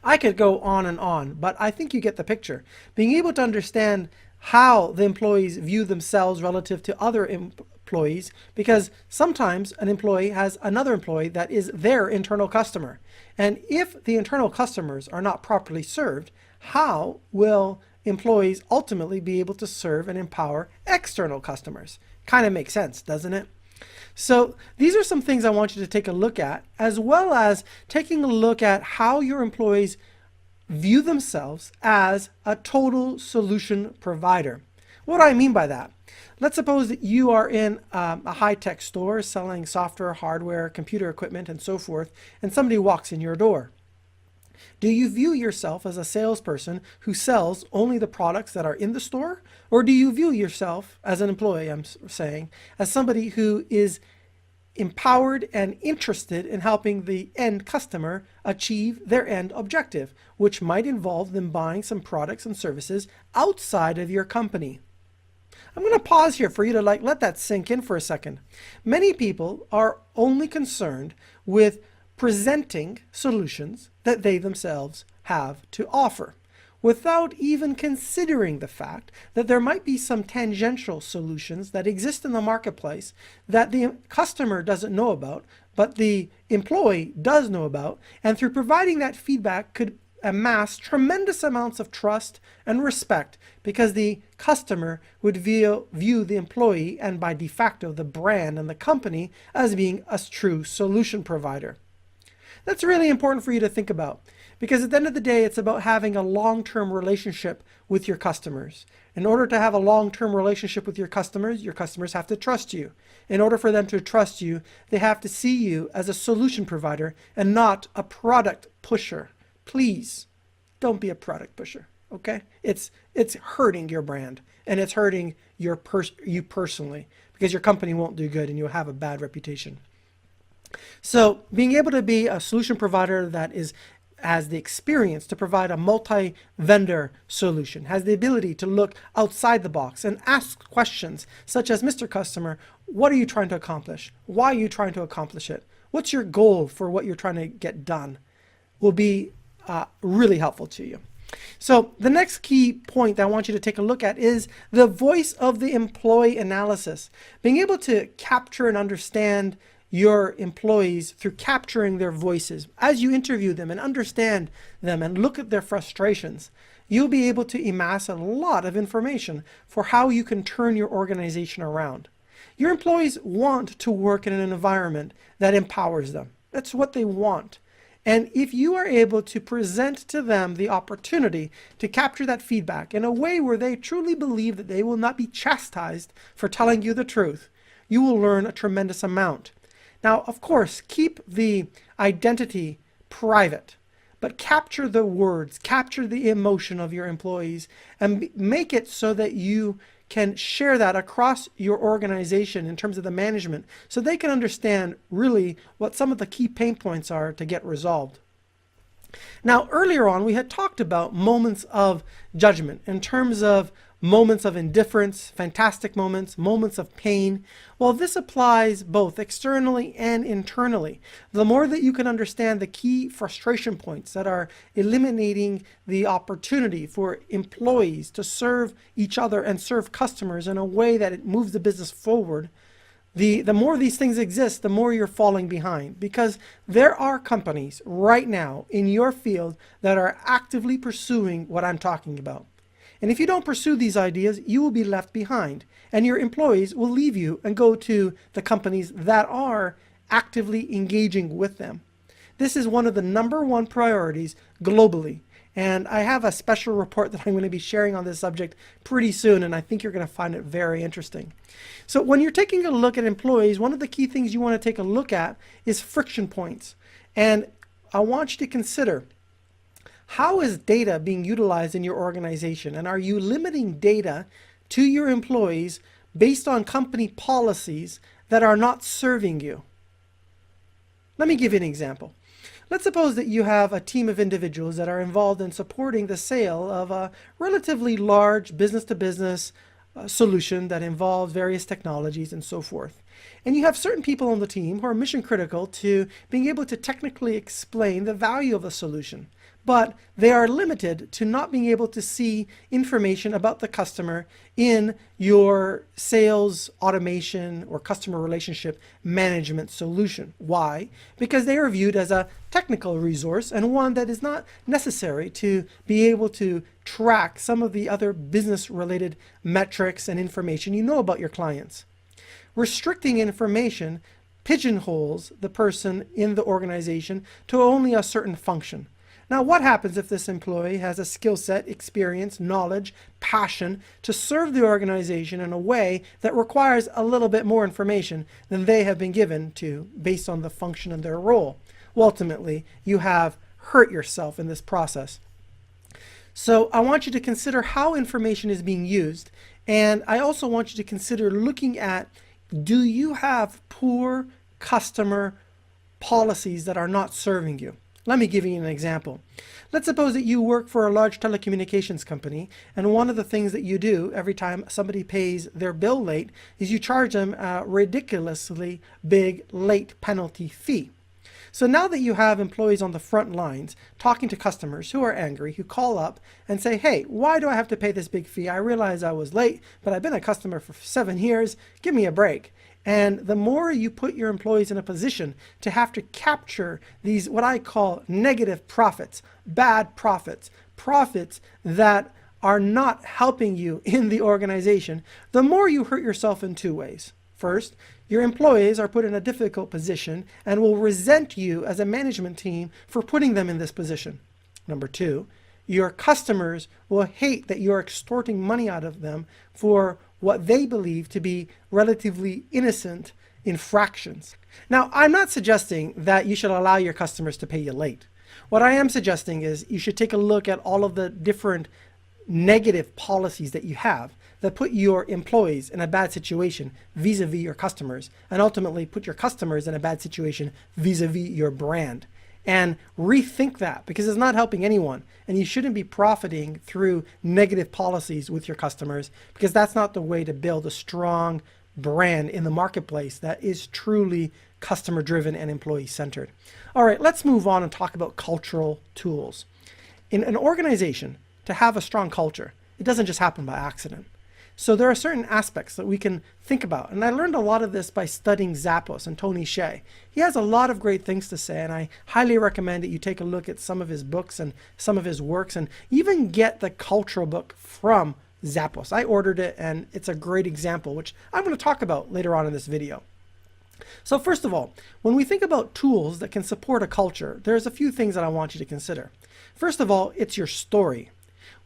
I could go on, but I think you get the picture. Being able to understand how the employees view themselves relative to other employees, because sometimes an employee has another employee that is their internal customer. And if the internal customers are not properly served, how will employees ultimately be able to serve and empower external customers? Kind of makes sense, doesn't it? So these are some things I want you to take a look at, as well as taking a look at how your employees view themselves as a total solution provider. What do I mean by that? Let's suppose that you are in a high-tech store selling software, hardware, computer equipment, and so forth, and somebody walks in your door. Do you view yourself as a salesperson who sells only the products that are in the store? Or do you view yourself as an employee, I'm saying, as somebody who is empowered and interested in helping the end customer achieve their end objective, which might involve them buying some products and services outside of your company? I'm going to pause here for you to let that sink in for a second. Many people are only concerned with presenting solutions that they themselves have to offer, without even considering the fact that there might be some tangential solutions that exist in the marketplace that the customer doesn't know about, but the employee does know about, and through providing that feedback could amass tremendous amounts of trust and respect, because the customer would view the employee, and by de facto the brand and the company, as being a true solution provider. That's really important for you to think about, because at the end of the day, it's about having a long-term relationship with your customers. In order to have a long-term relationship with your customers have to trust you. In order for them to trust you, they have to see you as a solution provider and not a product pusher. Please don't be a product pusher, okay? It's hurting your brand, and it's hurting you personally, because your company won't do good and you'll have a bad reputation. So being able to be a solution provider that has the experience to provide a multi-vendor solution, has the ability to look outside the box and ask questions such as, Mr. Customer, what are you trying to accomplish? Why are you trying to accomplish it? What's your goal for what you're trying to get done? Will be really helpful to you. So the next key point that I want you to take a look at is the voice of the employee analysis. Being able to capture and understand your employees through capturing their voices. As you interview them and understand them and look at their frustrations, you'll be able to amass a lot of information for how you can turn your organization around. Your employees want to work in an environment that empowers them. That's what they want. And if you are able to present to them the opportunity to capture that feedback in a way where they truly believe that they will not be chastised for telling you the truth, you will learn a tremendous amount. Now, of course, keep the identity private, but capture the words, capture the emotion of your employees, and make it so that you can share that across your organization in terms of the management, so they can understand really what some of the key pain points are to get resolved. Now, earlier on, we had talked about moments of judgment in terms of moments of indifference, fantastic moments, moments of pain. Well, this applies both externally and internally. The more that you can understand the key frustration points that are eliminating the opportunity for employees to serve each other and serve customers in a way that it moves the business forward, the more these things exist, the more you're falling behind, because there are companies right now in your field that are actively pursuing what I'm talking about. And if you don't pursue these ideas, you will be left behind, and your employees will leave you and go to the companies that are actively engaging with them. This is one of the #1 priorities globally. And I have a special report that I'm going to be sharing on this subject pretty soon, and I think you're going to find it very interesting. So when you're taking a look at employees, one of the key things you want to take a look at is friction points. And I want you to consider, how is data being utilized in your organization? And are you limiting data to your employees based on company policies that are not serving you? Let me give you an example. Let's suppose that you have a team of individuals that are involved in supporting the sale of a relatively large business-to-business solution that involves various technologies and so forth. And you have certain people on the team who are mission critical to being able to technically explain the value of the solution, but they are limited to not being able to see information about the customer in your sales automation or customer relationship management solution. Why? Because they are viewed as a technical resource and one that is not necessary to be able to track some of the other business related metrics and information you know about your clients. Restricting information pigeonholes the person in the organization to only a certain function. Now, what happens if this employee has a skill set, experience, knowledge, passion to serve the organization in a way that requires a little bit more information than they have been given to based on the function of their role? Well, ultimately, you have hurt yourself in this process. So I want you to consider how information is being used, and I also want you to consider looking at, do you have poor customer policies that are not serving you? Let me give you an example. Let's suppose that you work for a large telecommunications company, and one of the things that you do every time somebody pays their bill late is you charge them a ridiculously big late penalty fee. So now that you have employees on the front lines talking to customers who are angry, who call up and say, hey, why do I have to pay this big fee? I realize I was late, but I've been a customer for 7 years. Give me a break. And the more you put your employees in a position to have to capture these, what I call negative profits, bad profits, profits that are not helping you in the organization, the more you hurt yourself in 2 ways. First, your employees are put in a difficult position and will resent you as a management team for putting them in this position. Number 2, your customers will hate that you're extorting money out of them for what they believe to be relatively innocent infractions. Now, I'm not suggesting that you should allow your customers to pay you late. What I am suggesting is you should take a look at all of the different negative policies that you have that put your employees in a bad situation vis-a-vis your customers, and ultimately put your customers in a bad situation vis-a-vis your brand. And rethink that, because it's not helping anyone, and you shouldn't be profiting through negative policies with your customers, because that's not the way to build a strong brand in the marketplace that is truly customer driven and employee centered. All right, let's move on and talk about cultural tools. In an organization, to have a strong culture, it doesn't just happen by accident. So there are certain aspects that we can think about. And I learned a lot of this by studying Zappos and Tony Hsieh. He has a lot of great things to say, and I highly recommend that you take a look at some of his books and some of his works, and even get the cultural book from Zappos. I ordered it, and it's a great example, which I'm going to talk about later on in this video. So first of all, when we think about tools that can support a culture, there's a few things that I want you to consider. First of all, it's your story.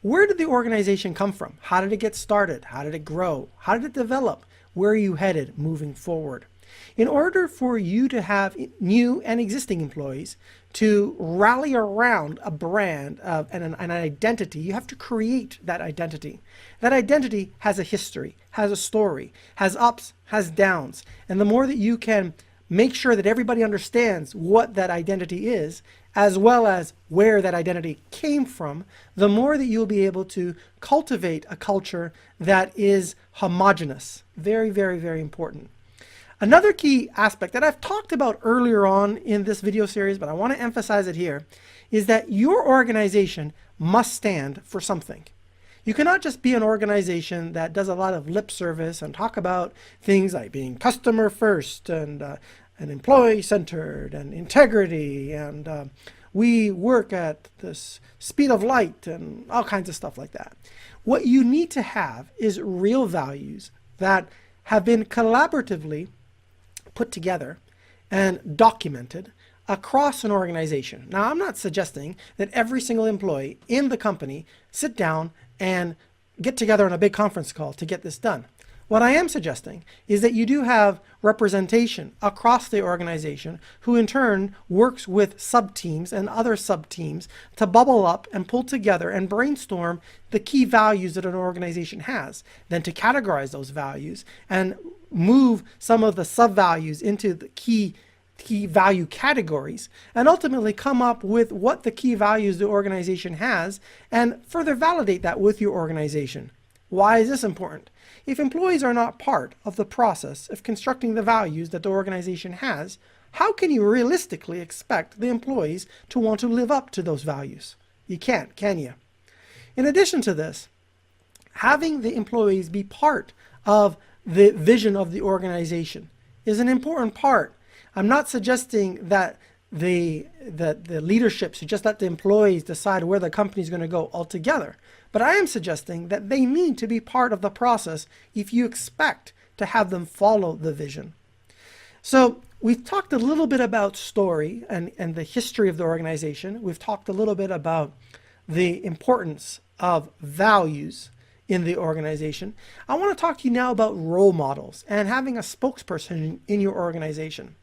Where did the organization come from? How did it get started? How did it grow? How did it develop? Where are you headed moving forward? In order for you to have new and existing employees to rally around a brand and an identity, you have to create that identity. That identity has a history, has a story, has ups, has downs. And the more that you can make sure that everybody understands what that identity is, as well as where that identity came from, the more that you'll be able to cultivate a culture that is homogeneous. Very, very, very important. Another key aspect that I've talked about earlier on in this video series, but I want to emphasize it here, is that your organization must stand for something. You cannot just be an organization that does a lot of lip service and talk about things like being customer first and employee centered and integrity and we work at the speed of light and all kinds of stuff like that. What you need to have is real values that have been collaboratively put together and documented across an organization. Now, I'm not suggesting that every single employee in the company sit down and get together on a big conference call to get this done. What I am suggesting is that you do have representation across the organization who in turn works with sub-teams and other sub-teams to bubble up and pull together and brainstorm the key values that an organization has, then to categorize those values and move some of the sub-values into the key value categories, and ultimately come up with what the key values the organization has and further validate that with your organization. Why is this important? If employees are not part of the process of constructing the values that the organization has, how can you realistically expect the employees to want to live up to those values? You can't, can you? In addition to this, having the employees be part of the vision of the organization is an important part. I'm not suggesting that the leadership should just let the employees decide where the company is going to go altogether. But I am suggesting that they need to be part of the process if you expect to have them follow the vision. So we've talked a little bit about story and the history of the organization. We've talked a little bit about the importance of values in the organization. I want to talk to you now about role models and having a spokesperson in your organization.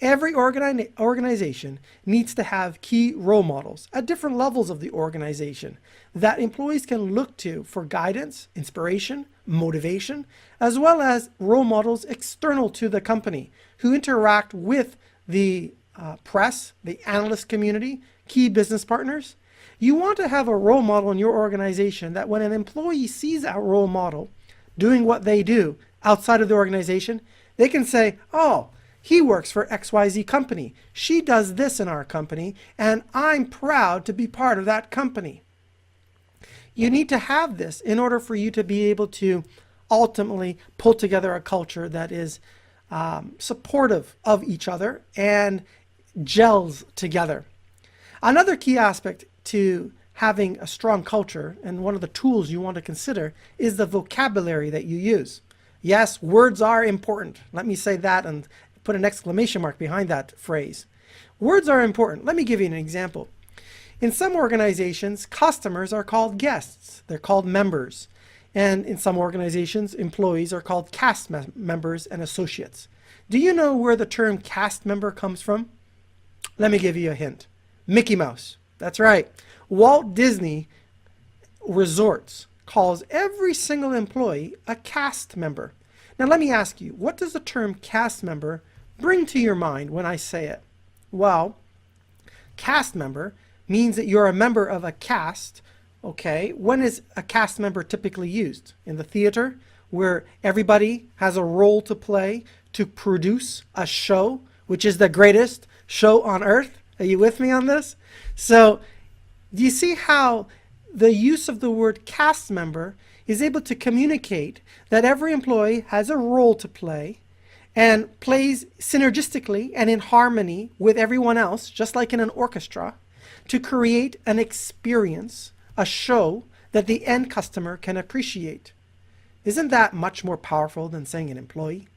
Every organization needs to have key role models at different levels of the organization that employees can look to for guidance, inspiration, motivation, as well as role models external to the company who interact with the press, the analyst community, key business partners. You want to have a role model in your organization that when an employee sees that role model doing what they do outside of the organization, they can say, oh, he works for XYZ company. She does this in our company, and I'm proud to be part of that company. You need to have this in order for you to be able to ultimately pull together a culture that is supportive of each other and gels together. Another key aspect to having a strong culture, and one of the tools you want to consider, is the vocabulary that you use. Yes, words are important. Let me say that and put an exclamation mark behind that phrase. Words are important. Let me give you an example. In some organizations, customers are called guests. They're called members. And in some organizations, employees are called cast members and associates. Do you know where the term cast member comes from? Let me give you a hint. Mickey Mouse. That's right. Walt Disney Resorts calls every single employee a cast member. Now let me ask you, what does the term cast member bring to your mind when I say it? Well, cast member means that you're a member of a cast. Okay, when is a cast member typically used? In the theater, where everybody has a role to play to produce a show, which is the greatest show on earth. Are you with me on this? So, do you see how the use of the word cast member is able to communicate that every employee has a role to play and plays synergistically and in harmony with everyone else, just like in an orchestra, to create an experience, a show that the end customer can appreciate? Isn't that much more powerful than saying an employee?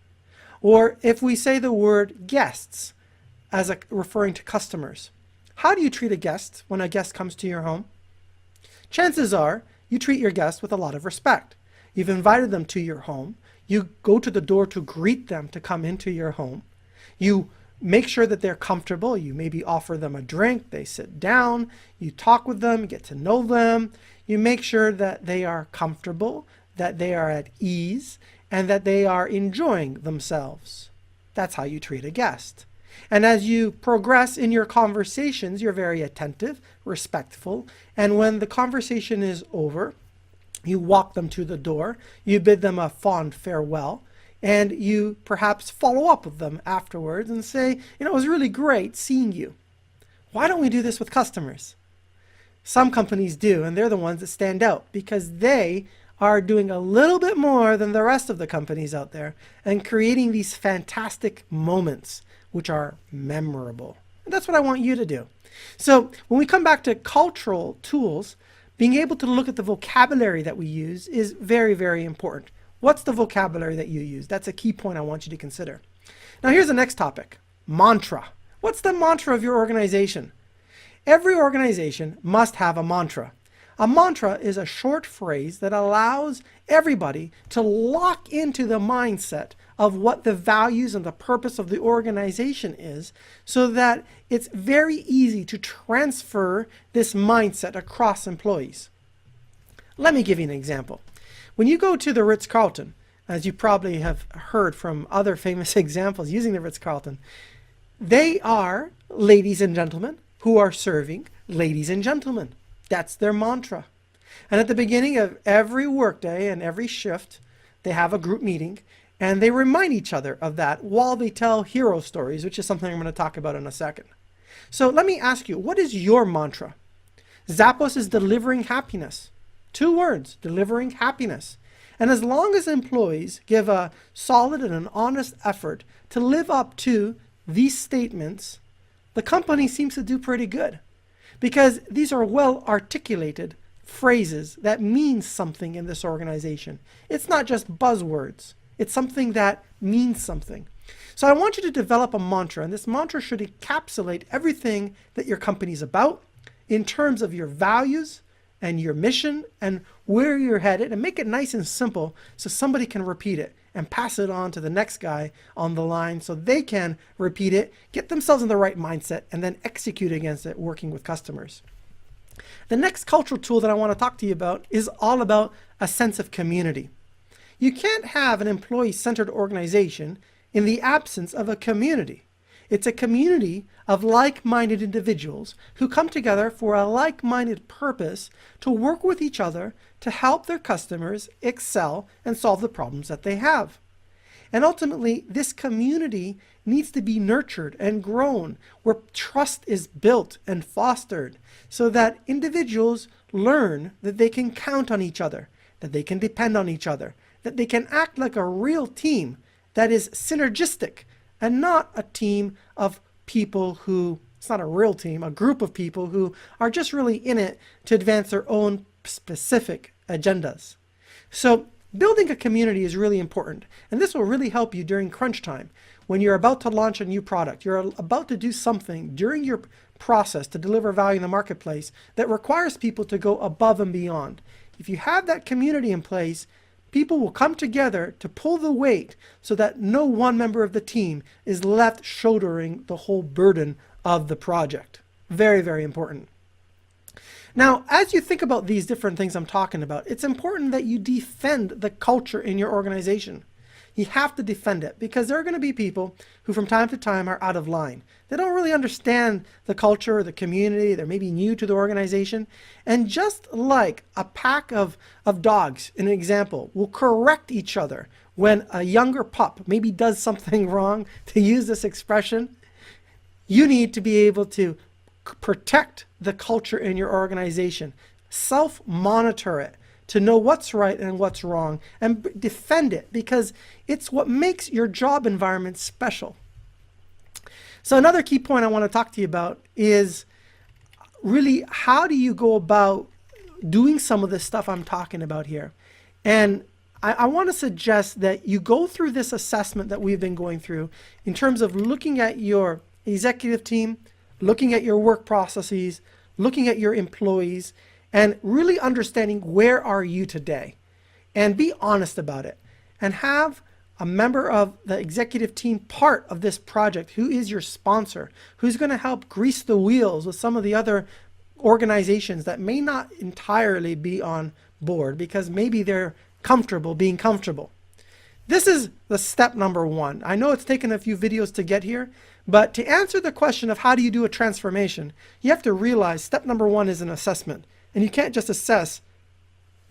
Or if we say the word guests as referring to customers, how do you treat a guest when a guest comes to your home? Chances are you treat your guest with a lot of respect. You've invited them to your home. You go to the door to greet them to come into your home. You make sure that they're comfortable. You maybe offer them a drink. They sit down. You talk with them, get to know them. You make sure that they are comfortable, that they are at ease, and that they are enjoying themselves. That's how you treat a guest. And as you progress in your conversations, you're very attentive, respectful, and when the conversation is over, you walk them to the door, you bid them a fond farewell, and you perhaps follow up with them afterwards and say, it was really great seeing you. Why don't we do this with customers? Some companies do, and they're the ones that stand out because they are doing a little bit more than the rest of the companies out there and creating these fantastic moments which are memorable. And that's what I want you to do. So when we come back to cultural tools, being able to look at the vocabulary that we use is very, very important. What's the vocabulary that you use? That's a key point I want you to consider. Now here's the next topic, mantra. What's the mantra of your organization? Every organization must have a mantra. A mantra is a short phrase that allows everybody to lock into the mindset of what the values and the purpose of the organization is, so that it's very easy to transfer this mindset across employees. Let me give you an example. When you go to the Ritz-Carlton, as you probably have heard from other famous examples using the Ritz-Carlton, they are ladies and gentlemen who are serving ladies and gentlemen. That's their mantra. And at the beginning of every workday and every shift, they have a group meeting and they remind each other of that while they tell hero stories, which is something I'm going to talk about in a second. So let me ask you, what is your mantra? Zappos is delivering happiness. 2 words, delivering happiness. And as long as employees give a solid and an honest effort to live up to these statements, the company seems to do pretty good. Because these are well articulated phrases that mean something in this organization. It's not just buzzwords. It's something that means something. So I want you to develop a mantra, and this mantra should encapsulate everything that your company is about in terms of your values and your mission and where you're headed, and make it nice and simple so somebody can repeat it and pass it on to the next guy on the line so they can repeat it, get themselves in the right mindset, and then execute against it working with customers. The next cultural tool that I want to talk to you about is all about a sense of community. You can't have an employee-centered organization in the absence of a community. It's a community of like-minded individuals who come together for a like-minded purpose to work with each other to help their customers excel and solve the problems that they have. And ultimately, this community needs to be nurtured and grown, where trust is built and fostered so that individuals learn that they can count on each other, that they can depend on each other, that they can act like a real team that is synergistic and not a team of people who, it's not a real team, a group of people who are just really in it to advance their own specific agendas. So building a community is really important, and this will really help you during crunch time. When you're about to launch a new product, you're about to do something during your process to deliver value in the marketplace that requires people to go above and beyond. If you have that community in place, people will come together to pull the weight so that no one member of the team is left shouldering the whole burden of the project. Very, very important. Now, as you think about these different things I'm talking about, it's important that you defend the culture in your organization. You have to defend it because there are going to be people who from time to time are out of line. They don't really understand the culture or the community. They're maybe new to the organization. And just like a pack of dogs, in an example, will correct each other when a younger pup maybe does something wrong, to use this expression, you need to be able to protect the culture in your organization. Self-monitor it to know what's right and what's wrong, and defend it because it's what makes your job environment special. So another key point I want to talk to you about is really how do you go about doing some of the stuff I'm talking about here. And I want to suggest that you go through this assessment that we've been going through in terms of looking at your executive team, looking at your work processes, looking at your employees, and really understanding where are you today, and be honest about it. and have a member of the executive team part of this project who is your sponsor, who's going to help grease the wheels with some of the other organizations that may not entirely be on board because maybe they're comfortable being comfortable. This is the step number one. I know it's taken a few videos to get here, but to answer the question of how do you do a transformation, you have to realize step number one is an assessment. And you can't just assess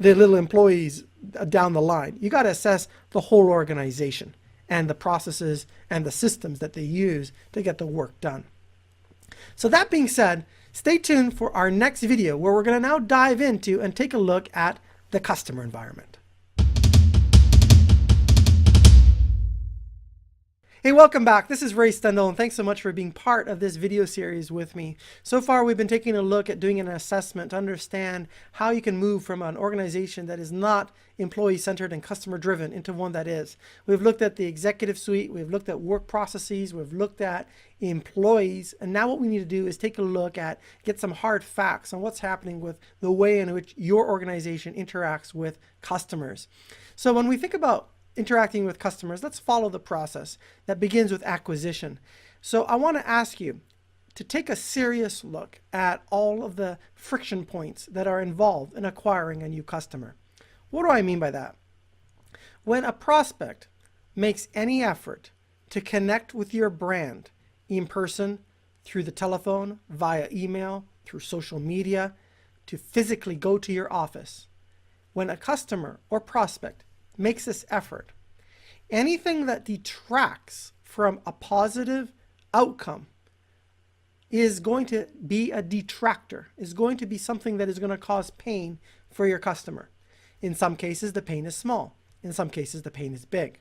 the little employees down the line. You got to assess the whole organization and the processes and the systems that they use to get the work done. So that being said, stay tuned for our next video where we're going to now dive into and take a look at the customer environment. Hey, welcome back. This is Ray Stendall, and thanks so much for being part of this video series with me. So far, we've been taking a look at doing an assessment to understand how you can move from an organization that is not employee-centered and customer-driven into one that is. We've looked at the executive suite, we've looked at work processes, we've looked at employees, and now what we need to do is take a look at, get some hard facts on what's happening with the way in which your organization interacts with customers. So when we think about interacting with customers, let's follow the process that begins with acquisition. So I want to ask you to take a serious look at all of the friction points that are involved in acquiring a new customer. What do I mean by that? When a prospect makes any effort to connect with your brand in person, through the telephone, via email, through social media, to physically go to your office, when a customer or prospect makes this effort, anything that detracts from a positive outcome is going to be a detractor, is going to be something that is going to cause pain for your customer. In some cases, the pain is small. In some cases, the pain is big.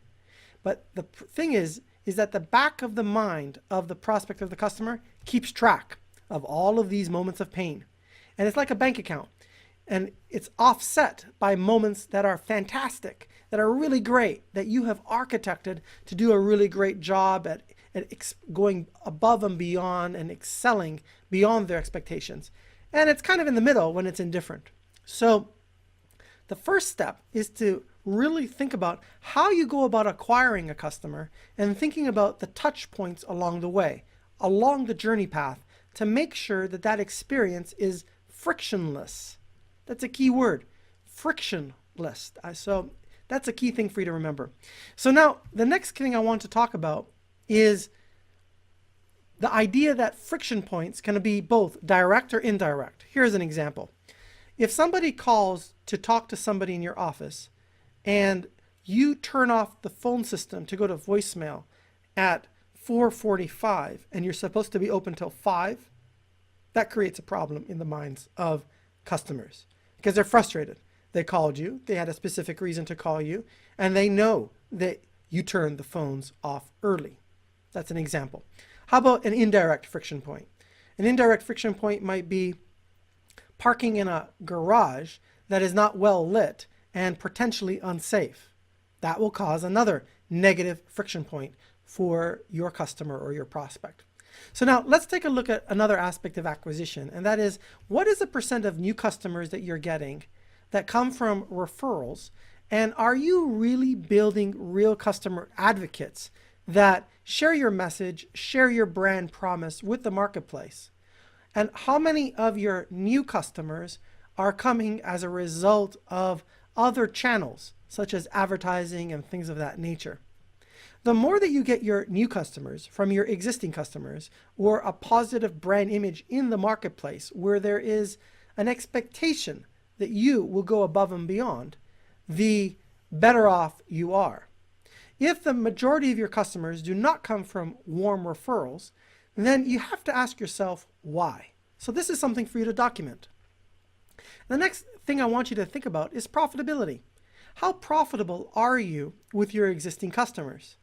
But the thing is that the back of the mind of the prospect of the customer keeps track of all of these moments of pain. And it's like a bank account. And it's offset by moments that are fantastic, that are really great, that you have architected to do a really great job at going above and beyond and excelling beyond their expectations. And it's kind of in the middle when it's indifferent. So the first step is to really think about how you go about acquiring a customer and thinking about the touch points along the way, along the journey path, to make sure that that experience is frictionless. That's a key word, frictionless. So that's a key thing for you to remember. So now the next thing I want to talk about is the idea that friction points can be both direct or indirect. Here's an example. If somebody calls to talk to somebody in your office and you turn off the phone system to go to voicemail at 4:45 and you're supposed to be open till 5, that creates a problem in the minds of customers because they're frustrated. They called you, they had a specific reason to call you, and they know that you turned the phones off early. That's an example. How about an indirect friction point? An indirect friction point might be parking in a garage that is not well lit and potentially unsafe. That will cause another negative friction point for your customer or your prospect. So now let's take a look at another aspect of acquisition, and that is, what is the percent of new customers that you're getting that come from referrals, and are you really building real customer advocates that share your message, share your brand promise with the marketplace? And how many of your new customers are coming as a result of other channels, such as advertising and things of that nature? The more that you get your new customers from your existing customers, or a positive brand image in the marketplace where there is an expectation that you will go above and beyond, the better off you are. If the majority of your customers do not come from warm referrals, then you have to ask yourself why. So this is something for you to document. The next thing I want you to think about is profitability. How profitable are you with your existing customers?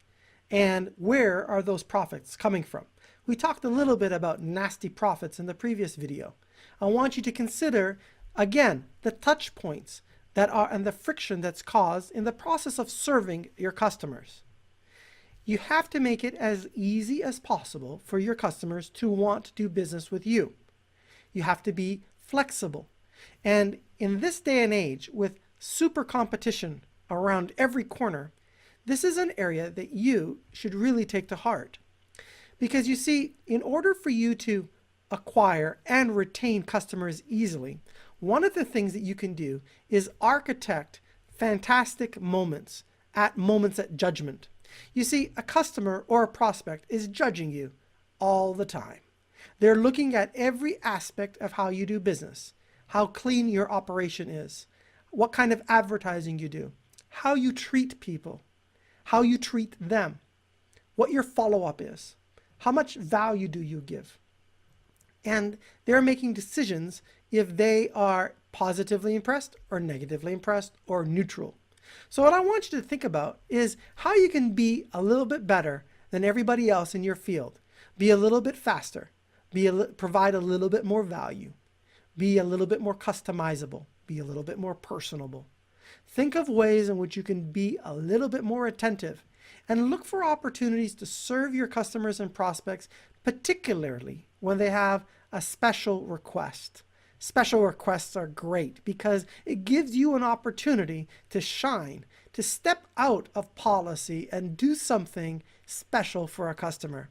And where are those profits coming from? We talked a little bit about nasty profits in the previous video. I want you to consider, again, the touch points that are and the friction that's caused in the process of serving your customers. You have to make it as easy as possible for your customers to want to do business with you. You have to be flexible. And in this day and age, with super competition around every corner, This is an area that you should really take to heart. Because you see, in order for you to acquire and retain customers easily, one of the things that you can do is architect fantastic moments at judgment. You see, a customer or a prospect is judging you all the time. They're looking at every aspect of how you do business, how clean your operation is, what kind of advertising you do, how you treat people, how you treat them, what your follow-up is, how much value do you give. And they're making decisions if they are positively impressed or negatively impressed or neutral. So what I want you to think about is how you can be a little bit better than everybody else in your field. Be a little bit faster, provide a little bit more value, be a little bit more customizable, be a little bit more personable. Think of ways in which you can be a little bit more attentive and look for opportunities to serve your customers and prospects, particularly when they have a special request. Special requests are great because it gives you an opportunity to shine, to step out of policy and do something special for a customer.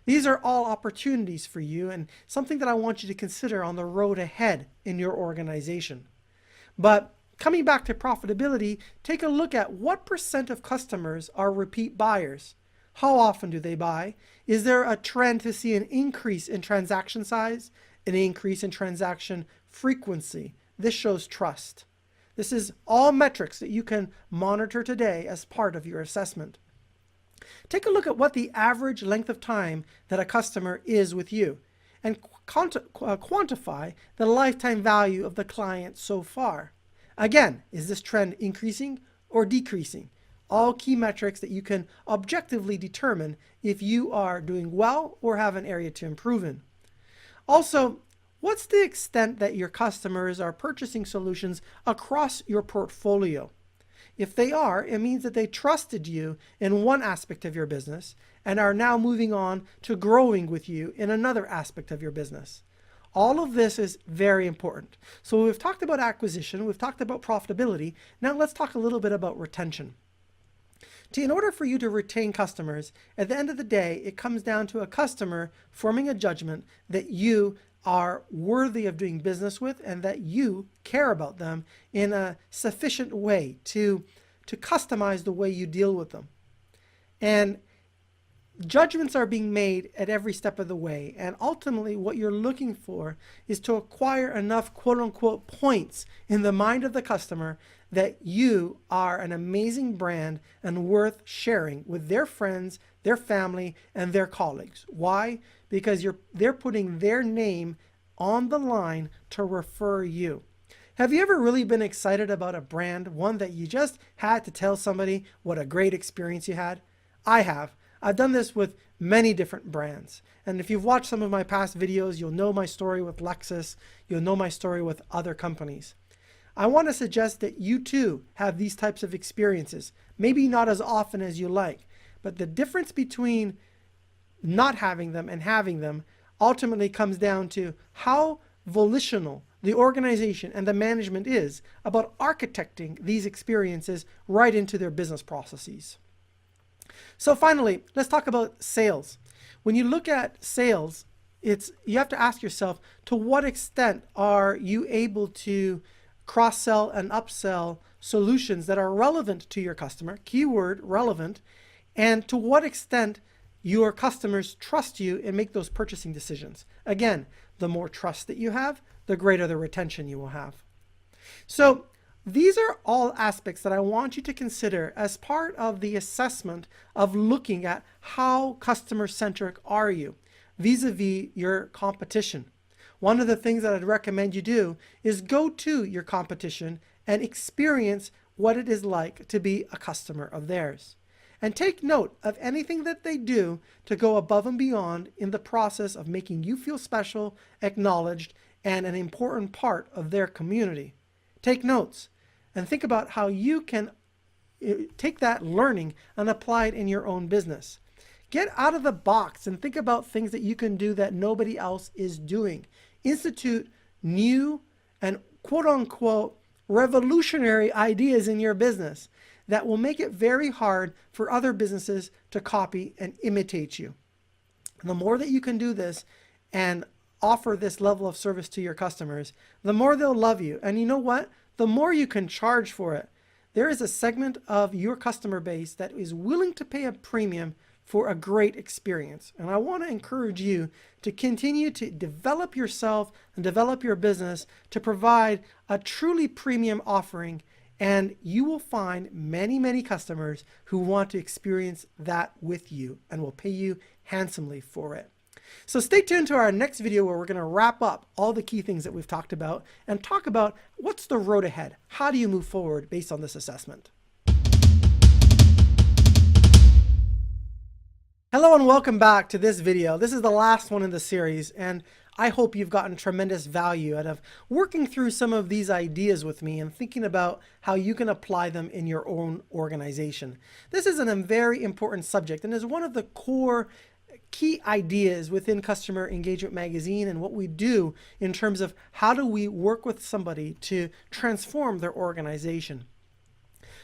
These are all opportunities for you and something that I want you to consider on the road ahead in your organization. But coming back to profitability, take a look at what % of customers are repeat buyers. How often do they buy? Is there a trend to see an increase in transaction size, an increase in transaction frequency? This shows trust. This is all metrics that you can monitor today as part of your assessment. Take a look at what the average length of time that a customer is with you and quantify the lifetime value of the client so far. Again, is this trend increasing or decreasing? All key metrics that you can objectively determine if you are doing well or have an area to improve in. Also, what's the extent that your customers are purchasing solutions across your portfolio? If they are, it means that they trusted you in one aspect of your business and are now moving on to growing with you in another aspect of your business. All of this is very important. So we've talked about acquisition, we've talked about profitability. Now let's talk a little bit about retention. In order for you to retain customers, at the end of the day, it comes down to a customer forming a judgment that you are worthy of doing business with and that you care about them in a sufficient way to customize the way you deal with them. And judgments are being made at every step of the way. And ultimately, what you're looking for is to acquire enough quote-unquote points in the mind of the customer that you are an amazing brand and worth sharing with their friends, their family, and their colleagues. Why? Because they're putting their name on the line to refer you. Have you ever really been excited about a brand, one that you just had to tell somebody what a great experience you had? I have. I've done this with many different brands. And if you've watched some of my past videos, you'll know my story with Lexus. You'll know my story with other companies. I want to suggest that you too have these types of experiences. Maybe not as often as you like, but the difference between not having them and having them ultimately comes down to how volitional the organization and the management is about architecting these experiences right into their business processes. So finally, let's talk about sales. When you look at sales, you have to ask yourself, to what extent are you able to cross-sell and upsell solutions that are relevant to your customer, keyword relevant, and to what extent your customers trust you and make those purchasing decisions. Again, the more trust that you have, the greater the retention you will have. So these are all aspects that I want you to consider as part of the assessment of looking at how customer-centric are you vis-a-vis your competition. One of the things that I'd recommend you do is go to your competition and experience what it is like to be a customer of theirs. And take note of anything that they do to go above and beyond in the process of making you feel special, acknowledged, and an important part of their community. Take notes and think about how you can take that learning and apply it in your own business. Get out of the box and think about things that you can do that nobody else is doing. Institute new and quote-unquote revolutionary ideas in your business. that will make it very hard for other businesses to copy and imitate you. And the more that you can do this and offer this level of service to your customers, the more they'll love you. And you know what? The more you can charge for it. There is a segment of your customer base that is willing to pay a premium for a great experience. And I want to encourage you to continue to develop yourself and develop your business to provide a truly premium offering. And you will find many, many customers who want to experience that with you and will pay you handsomely for it. So stay tuned to our next video where we're going to wrap up all the key things that we've talked about and talk about what's the road ahead. How do you move forward based on this assessment? Hello and welcome back to this video. This is the last one in the series, and I hope you've gotten tremendous value out of working through some of these ideas with me and thinking about how you can apply them in your own organization. This is a very important subject and is one of the core key ideas within Customer Engagement Magazine and what we do in terms of how do we work with somebody to transform their organization.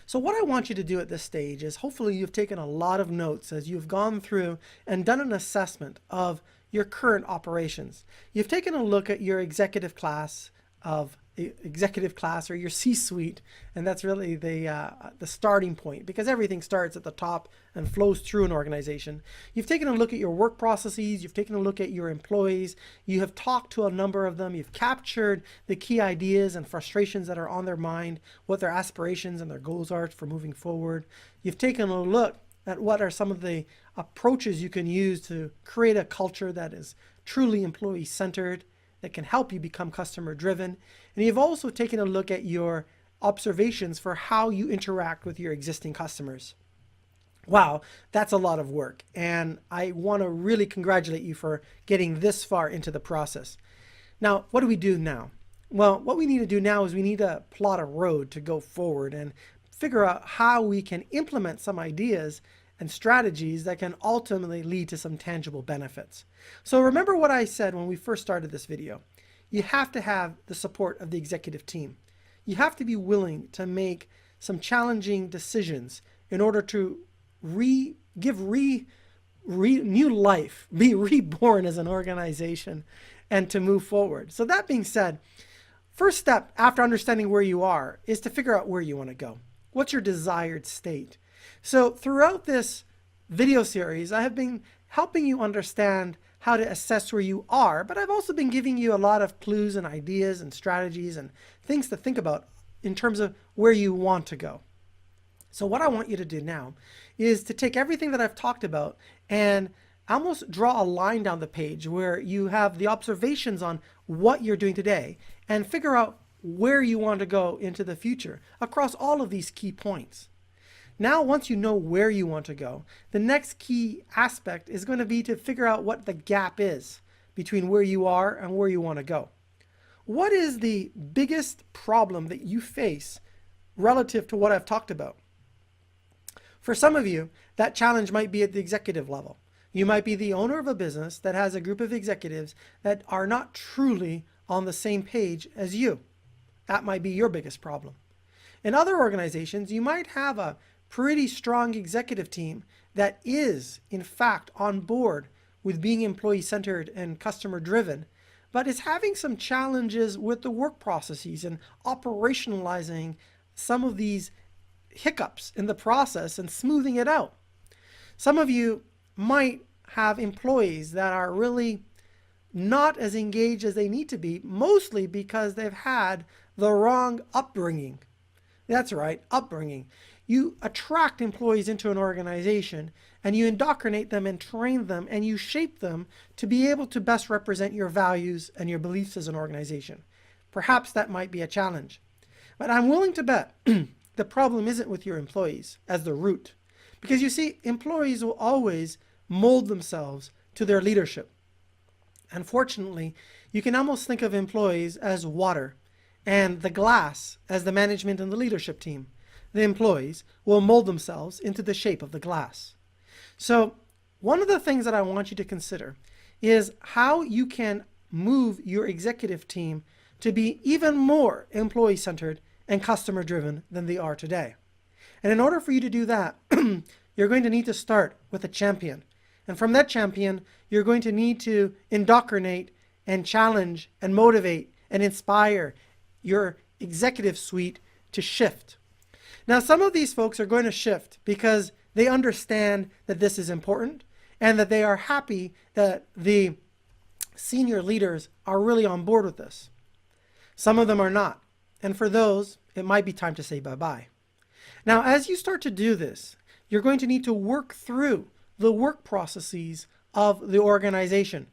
So what I want you to do at this stage is hopefully you've taken a lot of notes as you've gone through and done an assessment of your current operations. You've taken a look at your executive class or your C-suite, and that's really the starting point, because everything starts at the top and flows through an organization. You've taken a look at your work processes, you've taken a look at your employees, you have talked to a number of them, you've captured the key ideas and frustrations that are on their mind, what their aspirations and their goals are for moving forward. You've taken a look at what are some of the approaches you can use to create a culture that is truly employee-centered, that can help you become customer driven. And you've also taken a look at your observations for how you interact with your existing customers. Wow, that's a lot of work. And I want to really congratulate you for getting this far into the process. Now, what do we do now? Well, what we need to do now is we need to plot a road to go forward and figure out how we can implement some ideas and strategies that can ultimately lead to some tangible benefits. So remember what I said when we first started this video. You have to have the support of the executive team. You have to be willing to make some challenging decisions in order to give new life, be reborn as an organization, and to move forward. So that being said, first step after understanding where you are is to figure out where you want to go. What's your desired state? So throughout this video series, I have been helping you understand how to assess where you are, but I've also been giving you a lot of clues and ideas and strategies and things to think about in terms of where you want to go. So what I want you to do now is to take everything that I've talked about and almost draw a line down the page where you have the observations on what you're doing today and figure out where you want to go into the future across all of these key points. Now, once you know where you want to go, the next key aspect is going to be to figure out what the gap is between where you are and where you want to go. What is the biggest problem that you face relative to what I've talked about? For some of you, that challenge might be at the executive level. You might be the owner of a business that has a group of executives that are not truly on the same page as you. That might be your biggest problem. In other organizations, you might have a pretty strong executive team that is, in fact, on board with being employee-centered and customer-driven, but is having some challenges with the work processes and operationalizing some of these hiccups in the process and smoothing it out. Some of you might have employees that are really not as engaged as they need to be, mostly because they've had the wrong upbringing. That's right, upbringing. You attract employees into an organization and you indoctrinate them and train them and you shape them to be able to best represent your values and your beliefs as an organization. Perhaps that might be a challenge. But I'm willing to bet the problem isn't with your employees as the root. Because you see, employees will always mold themselves to their leadership. Unfortunately, you can almost think of employees as water and the glass as the management and the leadership team. The employees will mold themselves into the shape of the glass. So one of the things that I want you to consider is how you can move your executive team to be even more employee-centered and customer-driven than they are today. And in order for you to do that, you're going to need to start with a champion. And from that champion, you're going to need to indoctrinate and challenge and motivate and inspire your executive suite to shift. Now, some of these folks are going to shift because they understand that this is important and that they are happy that the senior leaders are really on board with this. Some of them are not. And for those, it might be time to say bye-bye. Now, as you start to do this, you're going to need to work through the work processes of the organization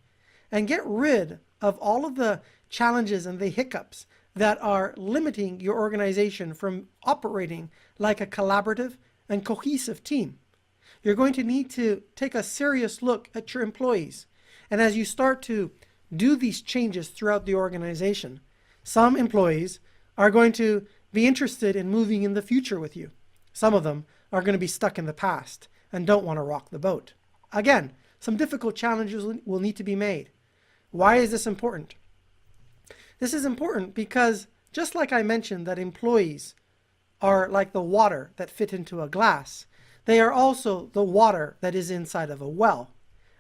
and get rid of all of the challenges and the hiccups that are limiting your organization from operating like a collaborative and cohesive team. You're going to need to take a serious look at your employees. And as you start to do these changes throughout the organization, some employees are going to be interested in moving in the future with you. Some of them are going to be stuck in the past and don't want to rock the boat. Again, some difficult challenges will need to be made. Why is this important? This is important because just like I mentioned that employees are like the water that fit into a glass, they are also the water that is inside of a well.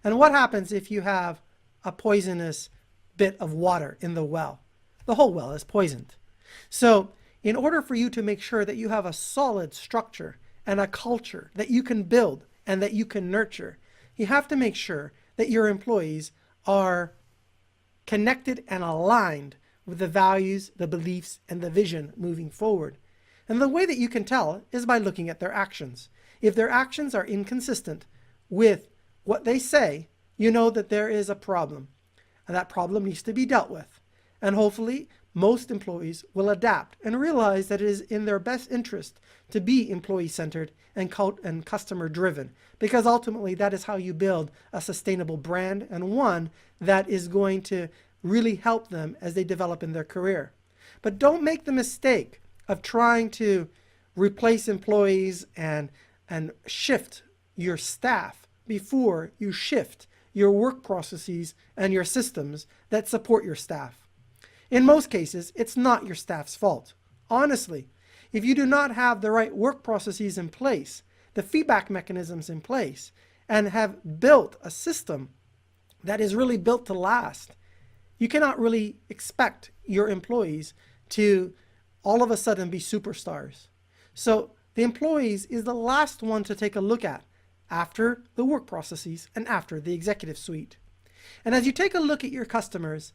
And what happens if you have a poisonous bit of water in the well? The whole well is poisoned. So in order for you to make sure that you have a solid structure and a culture that you can build and that you can nurture, you have to make sure that your employees are connected and aligned with the values, the beliefs, and the vision moving forward. And the way that you can tell is by looking at their actions. If their actions are inconsistent with what they say, you know that there is a problem, and that problem needs to be dealt with. And hopefully, most employees will adapt and realize that it is in their best interest to be employee-centered and customer-driven, because ultimately that is how you build a sustainable brand and one that is going to really help them as they develop in their career. But don't make the mistake of trying to replace employees and shift your staff before you shift your work processes and your systems that support your staff. In most cases, it's not your staff's fault. Honestly, if you do not have the right work processes in place, the feedback mechanisms in place, and have built a system that is really built to last, you cannot really expect your employees to all of a sudden be superstars. So the employees is the last one to take a look at after the work processes and after the executive suite. And as you take a look at your customers,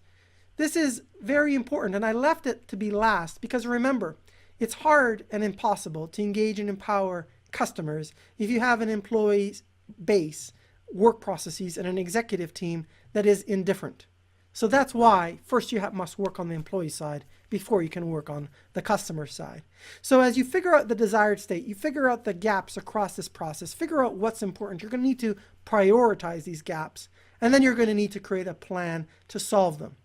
this is very important, and I left it to be last because remember, it's hard and impossible to engage and empower customers if you have an employee base, work processes, and an executive team that is indifferent. So that's why first you must work on the employee side before you can work on the customer side. So as you figure out the desired state, you figure out the gaps across this process, figure out what's important. You're going to need to prioritize these gaps, and then you're going to need to create a plan to solve them.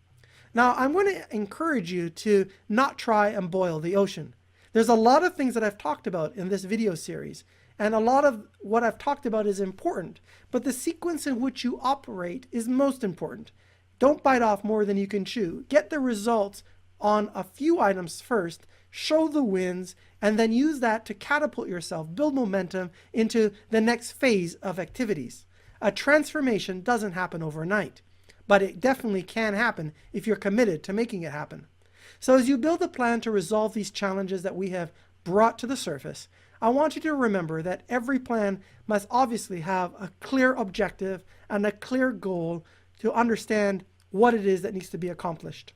Now, I'm going to encourage you to not try and boil the ocean. There's a lot of things that I've talked about in this video series, and a lot of what I've talked about is important, but the sequence in which you operate is most important. Don't bite off more than you can chew. Get the results on a few items first, show the wins, and then use that to catapult yourself, build momentum into the next phase of activities. A transformation doesn't happen overnight, but it definitely can happen if you're committed to making it happen. So as you build a plan to resolve these challenges that we have brought to the surface, I want you to remember that every plan must obviously have a clear objective and a clear goal to understand what it is that needs to be accomplished.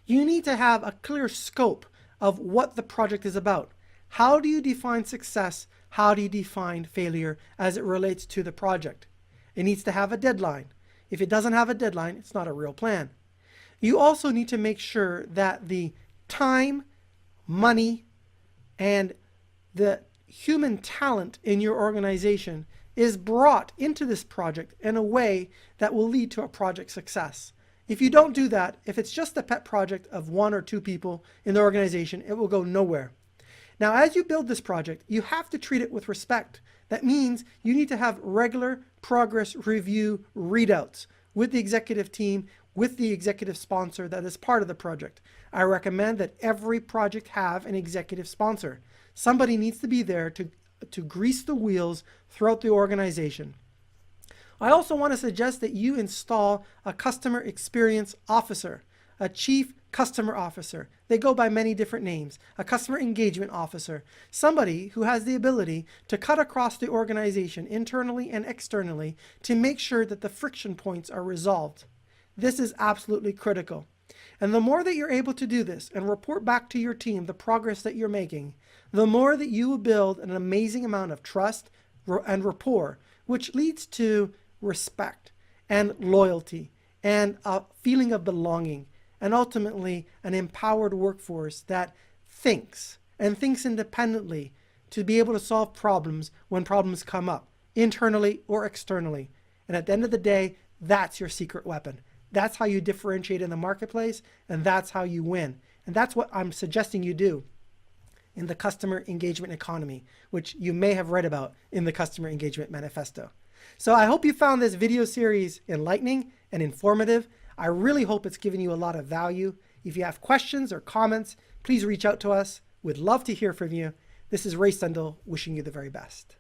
You need to have a clear scope of what the project is about. How do you define success? How do you define failure as it relates to the project? It needs to have a deadline. If it doesn't have a deadline, it's not a real plan. You also need to make sure that the time, money, and the human talent in your organization is brought into this project in a way that will lead to a project success. If you don't do that, if it's just a pet project of one or two people in the organization, it will go nowhere. Now, as you build this project, you have to treat it with respect. That means you need to have regular progress review readouts with the executive team, with the executive sponsor that is part of the project. I recommend that every project have an executive sponsor. Somebody needs to be there to grease the wheels throughout the organization. I also want to suggest that you install a customer experience officer, a chief customer officer. They go by many different names. A customer engagement officer, somebody who has the ability to cut across the organization internally and externally to make sure that the friction points are resolved. This is absolutely critical. And the more that you're able to do this and report back to your team the progress that you're making, the more that you will build an amazing amount of trust and rapport, which leads to respect and loyalty and a feeling of belonging, and ultimately an empowered workforce that thinks independently to be able to solve problems when problems come up, internally or externally. And at the end of the day, that's your secret weapon. That's how you differentiate in the marketplace, and that's how you win. And that's what I'm suggesting you do in the customer engagement economy, which you may have read about in the customer engagement manifesto. So I hope you found this video series enlightening and informative. I really hope it's given you a lot of value. If you have questions or comments, please reach out to us. We'd love to hear from you. This is Ray Stendall wishing you the very best.